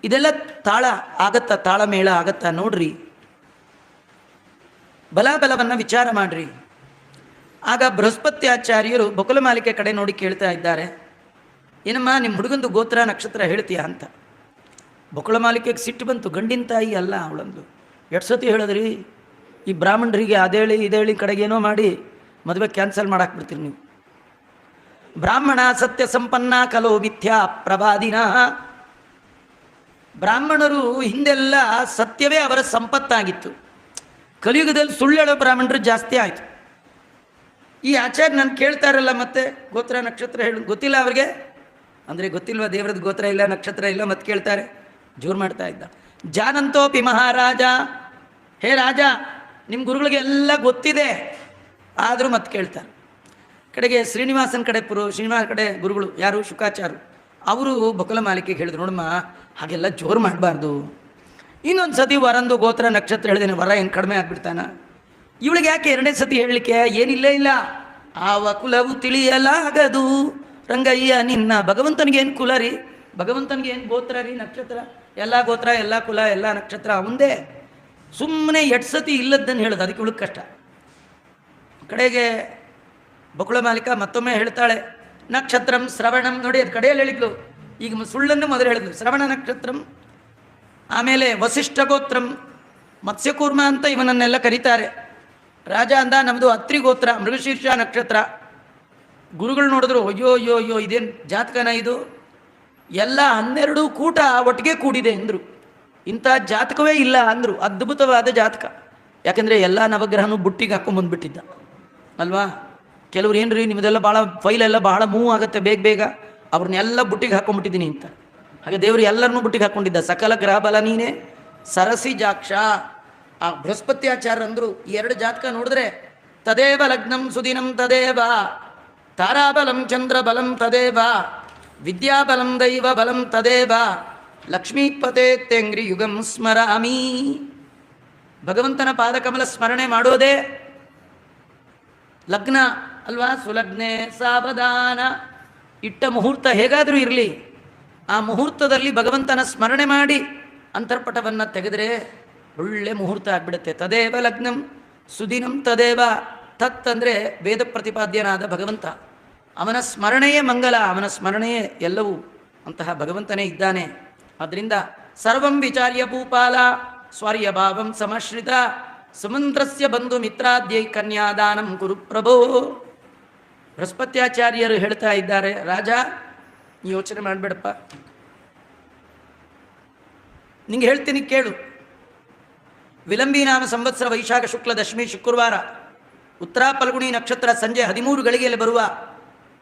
ಇದೆಲ್ಲ ತಾಳ ಆಗತ್ತಾ, ತಾಳಮೇಳ ಆಗತ್ತಾ ನೋಡ್ರಿ, ಬಲಾಬಲವನ್ನು ವಿಚಾರ ಮಾಡ್ರಿ. ಆಗ ಬೃಹಸ್ಪತ್ಯಾಚಾರ್ಯರು ಬಕುಲಮಾಲಿಕೆ ಕಡೆ ನೋಡಿ ಕೇಳ್ತಾ ಇದ್ದಾರೆ, ಏನಮ್ಮ ನಿಮ್ಮ ಹುಡುಗಂದು ಗೋತ್ರ ನಕ್ಷತ್ರ ಹೇಳ್ತೀಯಾ ಅಂತ. ಬಕುಳಮಾಲಿಕೆಗೆ ಸಿಟ್ಟು ಬಂತು. ಗಂಡಿನ ತಾಯಿ ಅಲ್ಲ ಅವಳಂದು. ಎಷ್ಟು ಸತಿ ಹೇಳಿದ್ರಿ ಈ ಬ್ರಾಹ್ಮಣರಿಗೆ ಅದೇಳಿ ಇದೇಳಿ ಕಡೆಗೇನೋ ಮಾಡಿ ಮದುವೆ ಕ್ಯಾನ್ಸಲ್ ಮಾಡಾಕ್ಬಿಡ್ತೀರಿ ನೀವು. ಬ್ರಾಹ್ಮಣ ಸತ್ಯ ಸಂಪನ್ನ ಕಲೋ ಮಿಥ್ಯಾ ಪ್ರವಾದಿನ. ಬ್ರಾಹ್ಮಣರು ಹಿಂದೆಲ್ಲ ಸತ್ಯವೇ ಅವರ ಸಂಪತ್ತಾಗಿತ್ತು. ಕಲಿಯುಗದಲ್ಲಿ ಸುಳ್ಳು ಹೇಳೋ ಬ್ರಾಹ್ಮಣರು ಜಾಸ್ತಿ ಆಯಿತು. ಈ ಆಚಾರ್ಯ ನಾನು ಕೇಳ್ತಾರಲ್ಲ, ಮತ್ತೆ ಗೋತ್ರ ನಕ್ಷತ್ರ ಹೇಳಿ ಗೊತ್ತಿಲ್ಲ ಅವ್ರಿಗೆ ಅಂದರೆ ಗೊತ್ತಿಲ್ವ, ದೇವ್ರದ್ದು ಗೋತ್ರ ಇಲ್ಲ ನಕ್ಷತ್ರ ಇಲ್ಲ, ಮತ್ತೆ ಕೇಳ್ತಾರೆ. ಜೋರು ಮಾಡ್ತಾ ಇದ್ದ. ಜಾನಂತೋಪಿ ಮಹಾರಾಜ, ಹೇ ರಾಜ ನಿಮ್ಮ ಗುರುಗಳಿಗೆ ಎಲ್ಲ ಗೊತ್ತಿದೆ, ಆದರೂ ಮತ್ತೆ ಕೇಳ್ತಾರೆ. ಕಡೆಗೆ ಶ್ರೀನಿವಾಸನ ಕಡೆ ಶ್ರೀನಿವಾಸ ಕಡೆ ಗುರುಗಳು ಯಾರು, ಶುಕಾಚಾರ್ಯರು, ಅವರು ಬಕುಲಮಾಲಿಕೆಗೆ ಹೇಳಿದ್ರು, ನೋಡಮ್ಮ ಹಾಗೆಲ್ಲ ಜೋರು ಮಾಡಬಾರ್ದು. ಇನ್ನೊಂದು ಸತಿ ವರಂದು ಗೋತ್ರ ನಕ್ಷತ್ರ ಹೇಳಿದೇನೆ, ವರ ಏನು ಕಡಿಮೆ ಆಗ್ಬಿಡ್ತಾನ? ಇವಳಿಗೆ ಯಾಕೆ ಎರಡನೇ ಸತಿ ಹೇಳಲಿಕ್ಕೆ? ಏನಿಲ್ಲೇ ಇಲ್ಲ, ಆವ ಕುಲವು ತಿಳಿಯಲಾಗದು ರಂಗಯ್ಯ ನಿನ್ನ. ಭಗವಂತನಿಗೆ ಏನು ಕುಲ ರೀ, ಭಗವಂತನಿಗೆ ಏನು ಗೋತ್ರ ರೀ, ನಕ್ಷತ್ರ, ಎಲ್ಲ ಗೋತ್ರ ಎಲ್ಲ ಕುಲ ಎಲ್ಲ ನಕ್ಷತ್ರ ಅವಂದೇ. ಸುಮ್ಮನೆ 8 ಸತಿ ಇಲ್ಲದ್ದನ್ನು ಹೇಳೋದು, ಅದಕ್ಕೆ ಇವಳಿಗೆ ಕಷ್ಟ. ಕಡೆಗೆ ಬಕುಳಮಾಲಿಕ ಮತ್ತೊಮ್ಮೆ ಹೇಳ್ತಾಳೆ, ನಕ್ಷತ್ರಂ ಶ್ರವಣಂ. ನೋಡಿ ಅದು ಕಡೆಯಲ್ಲಿ ಹೇಳಿದ್ಲು, ಈಗ ಸುಳ್ಳನ್ನು ಮೊದಲು ಹೇಳಿದ್ಲು. ಶ್ರವಣ ನಕ್ಷತ್ರಂ, ಆಮೇಲೆ ವಸಿಷ್ಠ ಗೋತ್ರಂ, ಮತ್ಸ್ಯಕೂರ್ಮ ಅಂತ ಇವನನ್ನೆಲ್ಲ ಕರೀತಾರೆ. ರಾಜ ಅಂದ ನಮ್ಮದು ಅತ್ರಿ ಗೋತ್ರ, ಮೃಗಶೀರ್ಷ ನಕ್ಷತ್ರ. ಗುರುಗಳು ನೋಡಿದ್ರು, ಅಯ್ಯೋ ಅಯ್ಯೋ ಅಯ್ಯೋ ಇದೇನು ಜಾತಕನ ಇದು, ಎಲ್ಲ 12 ಕೂಟ ಒಟ್ಟಿಗೆ ಕೂಡಿದೆ ಅಂದರು. ಇಂಥ ಜಾತಕವೇ ಇಲ್ಲ ಅಂದರು. ಅದ್ಭುತವಾದ ಜಾತಕ. ಯಾಕೆಂದರೆ ಎಲ್ಲ ನವಗ್ರಹನೂ ಬುಟ್ಟಿಗೆ ಹಾಕೊಂಬಂದ್ಬಿಟ್ಟಿದ್ದ ಅಲ್ವಾ. ಕೆಲವ್ರು ಏನ್ರಿ ನಿಮ್ಮದೆಲ್ಲ ಭಾಳ ಫೈಲೆಲ್ಲ ಬಹಳ ಮೂವ್ ಆಗುತ್ತೆ ಬೇಗ ಬೇಗ, ಅವ್ರನ್ನೆಲ್ಲ ಬುಟ್ಟಿಗೆ ಹಾಕೊಂಡ್ಬಿಟ್ಟಿದ್ದೀನಿ ಅಂತ. ಹಾಗೆ ದೇವರು ಎಲ್ಲರನ್ನೂ ಬುಟ್ಟಿಗೆ ಹಾಕ್ಕೊಂಡಿದ್ದ. ಸಕಲ ಗ್ರಹ ಬಲ ನೀನೇ ಸರಸಿ ಜಾಕ್ಷ. ಆ ಬೃಹಸ್ಪತ್ಯಾಚಾರ್ಯ ಅಂದರು, 2 ಜಾತಕ ನೋಡಿದ್ರೆ ತದೇವ ಲಗ್ನಂ ಸುದಿನಂ ತದೇವ ತಾರಾಬಲಂ ಚಂದ್ರಬಲಂ ತದೇವ ವಿದ್ಯಾಬಲಂ ದೈವ ಬಲಂ ತದೇವ ಲಕ್ಷ್ಮೀಪತೆ ತೆಂಗ್ರಿ ಯುಗಂ ಸ್ಮರಾಮಿ. ಭಗವಂತನ ಪಾದಕಮಲ ಸ್ಮರಣೆ ಮಾಡೋದೇ ಲಗ್ನ ಅಲ್ವಾ, ಸುಲಗ್ನೆ ಸಾವಧಾನ. ಇಟ್ಟ ಮುಹೂರ್ತ ಹೇಗಾದರೂ ಇರಲಿ, ಆ ಮುಹೂರ್ತದಲ್ಲಿ ಭಗವಂತನ ಸ್ಮರಣೆ ಮಾಡಿ ಅಂತರ್ಪಟವನ್ನು ತೆಗೆದರೆ ಒಳ್ಳೆ ಮುಹೂರ್ತ ಆಗಿಬಿಡುತ್ತೆ. ತದೇವ ಲಗ್ನಂ ಸುದಿನಂ ತದೇವ. ತತ್ ಅಂದರೆ ವೇದ ಪ್ರತಿಪಾದ್ಯನಾದ ಭಗವಂತ, ಅವನ ಸ್ಮರಣೆಯೇ ಮಂಗಲ, ಅವನ ಸ್ಮರಣೆಯೇ ಎಲ್ಲವೂ. ಅಂತಹ ಭಗವಂತನೇ ಇದ್ದಾನೆ. ಆದ್ದರಿಂದ ಸರ್ವಂ ವಿಚಾರ್ಯ ಭೂಪಾಲ ಸ್ವಾರ್ಯ ಭಾವಂ ಸಮಶ್ರಿತ ಸುಮಂತ್ರಸ್ಯ ಬಂಧು ಮಿತ್ರಾದ್ಯೈ ಕನ್ಯಾದಾನಂ ಕುರು ಪ್ರಭೋ. ಬೃಹಸ್ಪತ್ಯಾಚಾರ್ಯರು ಹೇಳ್ತಾ ಇದ್ದಾರೆ, ರಾಜ ಯೋಚನೆ ಮಾಡಬೇಡಪ್ಪ, ನಿಂಗೆ ಹೇಳ್ತೀನಿ ಕೇಳು. ವಿಲಂಬಿ ನಾಮ ಸಂವತ್ಸರ ವೈಶಾಖ ಶುಕ್ಲ ದಶಮಿ ಶುಕ್ರವಾರ ಉತ್ತರ ಫಲ್ಗುಣಿ ನಕ್ಷತ್ರ ಸಂಜೆ 13 ಗಳಿಗೆಯಲ್ಲಿ ಬರುವ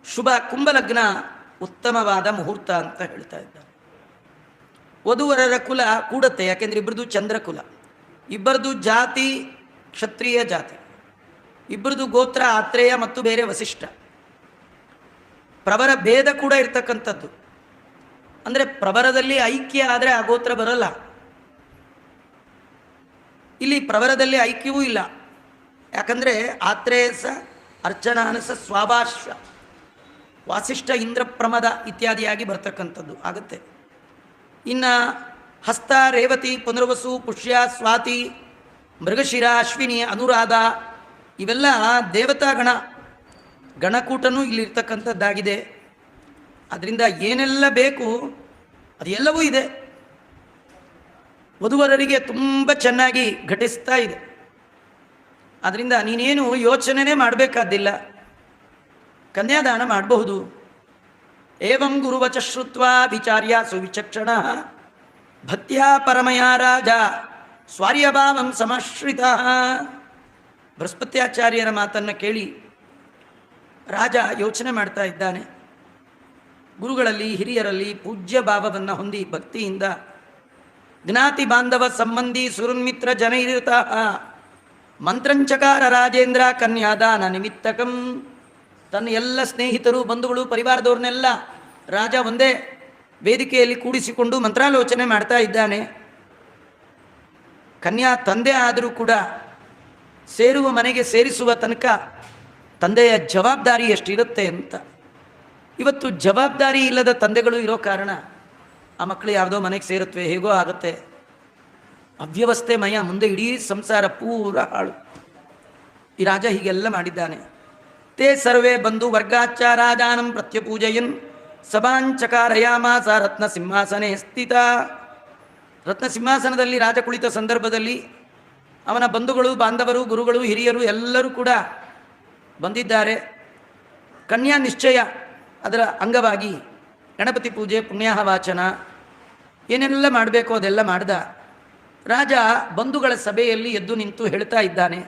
ಶುಭ ಕುಂಭಲಗ್ನ ಉತ್ತಮವಾದ ಮುಹೂರ್ತ ಅಂತ ಹೇಳ್ತಾ ಇದ್ದಾರೆ. ವಧುವರರ ಕುಲ ಕೂಡತ್ತೆ, ಯಾಕೆಂದರೆ ಇಬ್ಬರದು ಚಂದ್ರಕುಲ, ಇಬ್ಬರದು ಜಾತಿ ಕ್ಷತ್ರಿಯ ಜಾತಿ, ಇಬ್ಬರದು ಗೋತ್ರ ಆತ್ರೇಯ ಮತ್ತು ಬೇರೆ ವಸಿಷ್ಠ. ಪ್ರವರ ಭೇದ ಕೂಡ ಇರ್ತಕ್ಕಂಥದ್ದು. ಅಂದರೆ ಪ್ರವರದಲ್ಲಿ ಐಕ್ಯ ಆದರೆ ಆ ಗೋತ್ರ ಬರಲ್ಲ. ಇಲ್ಲಿ ಪ್ರವರದಲ್ಲಿ ಐಕ್ಯವೂ ಇಲ್ಲ, ಯಾಕಂದರೆ ಆತ್ರೇಯಸ ಅರ್ಚನಾನಸ ಸ್ವಾಭಾಶ್ವ ವಾಸಿಷ್ಠ ಇಂದ್ರ ಪ್ರಮದ ಇತ್ಯಾದಿಯಾಗಿ ಬರ್ತಕ್ಕಂಥದ್ದು ಆಗುತ್ತೆ. ಇನ್ನು ಹಸ್ತ ರೇವತಿ ಪುನರ್ವಸು ಪುಷ್ಯ ಸ್ವಾತಿ ಮೃಗಶಿರ ಅಶ್ವಿನಿ ಅನುರಾಧ ಇವೆಲ್ಲ ದೇವತಾ ಗಣಕೂಟನೂ ಇಲ್ಲಿರ್ತಕ್ಕಂಥದ್ದಾಗಿದೆ. ಅದರಿಂದ ಏನೆಲ್ಲ ಬೇಕು ಅದೆಲ್ಲವೂ ಇದೆ. ವಧುವರರಿಗೆ ತುಂಬ ಚೆನ್ನಾಗಿ ಘಟಿಸ್ತಾ ಇದೆ. ಅದರಿಂದ ನೀನೇನು ಯೋಚನೆನೇ ಮಾಡಬೇಕಾದ್ದಿಲ್ಲ, ಕನ್ಯಾದಾನ ಮಾಡಬಹುದು. ಏವಂ ಗುರುವಚ ಶ್ರುತ್ವಾ ವಿಚಾರ್ಯ ಸುವಿಚಕ್ಷಣ ಭಕ್ತ್ಯಾ ಪರಮಯ ರಾಜ ಸ್ವಾರ್ಯಭಾವಂ ಸಮಶ್ರಿತ. ಬೃಹಸ್ಪತ್ಯಾಚಾರ್ಯರ ಮಾತನ್ನು ಕೇಳಿ ರಾಜ ಯೋಚನೆ ಮಾಡ್ತಾ ಇದ್ದಾನೆ. ಗುರುಗಳಲ್ಲಿ ಹಿರಿಯರಲ್ಲಿ ಪೂಜ್ಯ ಭಾವವನ್ನು ಹೊಂದಿ ಭಕ್ತಿಯಿಂದ ಜ್ಞಾತಿ ಬಾಂಧವ ಸಂಬಂಧಿ ಸುರುನ್ಮಿತ್ರ ಜನೈರಿತ ಮಂತ್ರಂಚಕಾರ ರಾಜೇಂದ್ರ ಕನ್ಯಾದಾನ ನಿಮಿತ್ತಕಂ. ತನ್ನ ಎಲ್ಲ ಸ್ನೇಹಿತರು ಬಂಧುಗಳು ಪರಿವಾರದವ್ರನ್ನೆಲ್ಲ ರಾಜ ಒಂದೇ ವೇದಿಕೆಯಲ್ಲಿ ಕೂಡಿಸಿಕೊಂಡು ಮಂತ್ರಾಲೋಚನೆ ಮಾಡ್ತಾ ಇದ್ದಾನೆ. ಕನ್ಯಾ ತಂದೆ ಆದರೂ ಕೂಡ ಸೇರುವ ಮನೆಗೆ ಸೇರಿಸುವ ತನಕ ತಂದೆಯ ಜವಾಬ್ದಾರಿ ಎಷ್ಟಿರುತ್ತೆ ಅಂತ. ಇವತ್ತು ಜವಾಬ್ದಾರಿ ಇಲ್ಲದ ತಂದೆಗಳು ಇರೋ ಕಾರಣ ಆ ಮಕ್ಕಳು ಯಾವುದೋ ಮನೆಗೆ ಸೇರುತ್ತವೆ, ಹೇಗೋ ಆಗುತ್ತೆ, ಅವ್ಯವಸ್ಥೆ ಮಯ, ಮುಂದೆ ಇಡೀ ಸಂಸಾರ ಪೂರ ಹಾಳು. ಈ ರಾಜ ಹೀಗೆಲ್ಲ ಮಾಡಿದ್ದಾನೆ. ತೇ ಸರ್ವೇ ಬಂಧು ವರ್ಗಾಚಾರಾದಾನಂ ಪ್ರತ್ಯಪೂಜಯನ್ ಸಭಾಂಚಕಾರಯಾಮಾಸ ರತ್ನ ಸಿಂಹಾಸನೆ ಸ್ಥಿತ. ರತ್ನ ಸಿಂಹಾಸನದಲ್ಲಿ ರಾಜ ಕುಳಿತ ಸಂದರ್ಭದಲ್ಲಿ ಅವನ ಬಂಧುಗಳು ಬಾಂಧವರು ಗುರುಗಳು ಹಿರಿಯರು ಎಲ್ಲರೂ ಕೂಡ ಬಂದಿದ್ದಾರೆ. ಕನ್ಯಾ ನಿಶ್ಚಯ ಅದರ ಅಂಗವಾಗಿ ಗಣಪತಿ ಪೂಜೆ ಪುಣ್ಯಾಹ ವಾಚನ ಏನೆಲ್ಲ ಮಾಡಬೇಕೋ ಅದೆಲ್ಲ ಮಾಡ್ದ. ರಾಜ ಬಂಧುಗಳ ಸಭೆಯಲ್ಲಿ ಎದ್ದು ನಿಂತು ಹೇಳ್ತಾ ಇದ್ದಾನೆ,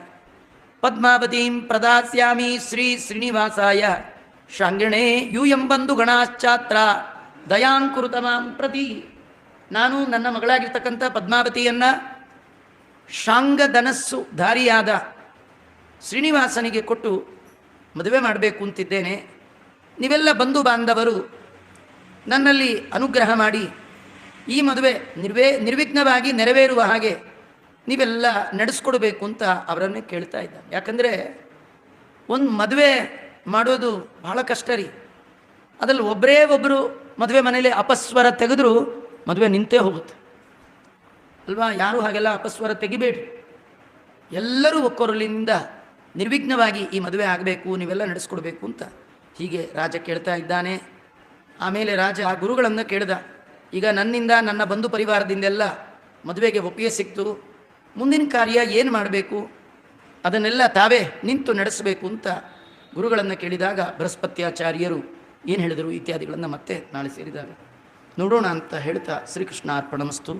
ಪದ್ಮಾವತೀಂ ಪ್ರದಾಸ್ಯಾಮಿ ಶ್ರೀ ಶ್ರೀನಿವಾಸಾಯ ಶಾಂಗಿಣೇ ಯೂಯಂ ಬಂಧು ಗಣಾಶ್ಚಾತ್ರ ದಯಾಂಕುರುತಮಾಂ ಪ್ರತಿ. ನಾನು ನನ್ನ ಮಗಳಾಗಿರ್ತಕ್ಕಂಥ ಪದ್ಮಾವತಿಯನ್ನು ಶಾಂಗಧನಸ್ಸು ಧಾರಿಯಾದ ಶ್ರೀನಿವಾಸನಿಗೆ ಕೊಟ್ಟು ಮದುವೆ ಮಾಡಬೇಕು ಅಂತಿದ್ದೇನೆ. ನೀವೆಲ್ಲ ಬಂಧು ಬಾಂಧವರು ನನ್ನಲ್ಲಿ ಅನುಗ್ರಹ ಮಾಡಿ ಈ ಮದುವೆ ನಿರ್ವಿಘ್ನವಾಗಿ ನೆರವೇರುವ ಹಾಗೆ ನೀವೆಲ್ಲ ನಡೆಸ್ಕೊಡ್ಬೇಕು ಅಂತ ಅವರನ್ನೇ ಕೇಳ್ತಾ ಇದ್ದಾನೆ. ಯಾಕಂದರೆ ಒಂದು ಮದುವೆ ಮಾಡೋದು ಬಹಳ ಕಷ್ಟ ರೀ. ಅದರಲ್ಲಿ ಒಬ್ಬರೇ ಒಬ್ಬರು ಮದುವೆ ಮನೇಲಿ ಅಪಸ್ವರ ತೆಗೆದರೂ ಮದುವೆ ನಿಂತೇ ಹೋಗುತ್ತೆ ಅಲ್ವಾ. ಯಾರೂ ಹಾಗೆಲ್ಲ ಅಪಸ್ವರ ತೆಗಿಬೇಡಿ, ಎಲ್ಲರೂ ಒಕ್ಕೊರಲಿನಿಂದ ನಿರ್ವಿಘ್ನವಾಗಿ ಈ ಮದುವೆ ಆಗಬೇಕು, ನೀವೆಲ್ಲ ನಡೆಸ್ಕೊಡ್ಬೇಕು ಅಂತ ಹೀಗೆ ರಾಜ ಕೇಳ್ತಾ ಇದ್ದಾನೆ. ಆಮೇಲೆ ರಾಜ ಆ ಗುರುಗಳನ್ನು ಕೇಳ್ದ, ಈಗ ನನ್ನಿಂದ ನನ್ನ ಬಂಧು ಪರಿವಾರದಿಂದೆಲ್ಲ ಮದುವೆಗೆ ಒಪ್ಪಿಗೆ ಸಿಕ್ತು, ಮುಂದಿನ ಕಾರ್ಯ ಏನು ಮಾಡಬೇಕು ಅದನ್ನೆಲ್ಲ ತಾವೇ ನಿಂತು ನಡೆಸಬೇಕು ಅಂತ ಗುರುಗಳನ್ನು ಕೇಳಿದಾಗ ಬೃಹಸ್ಪತ್ಯಾಚಾರ್ಯರು ಏನು ಹೇಳಿದರು ಇತ್ಯಾದಿಗಳನ್ನು ಮತ್ತೆ ನಾಳೆ ಸೇರಿದಾಗ ನೋಡೋಣ ಅಂತ ಹೇಳ್ತಾ ಶ್ರೀಕೃಷ್ಣ ಅರ್ಪಣಮಸ್ತು.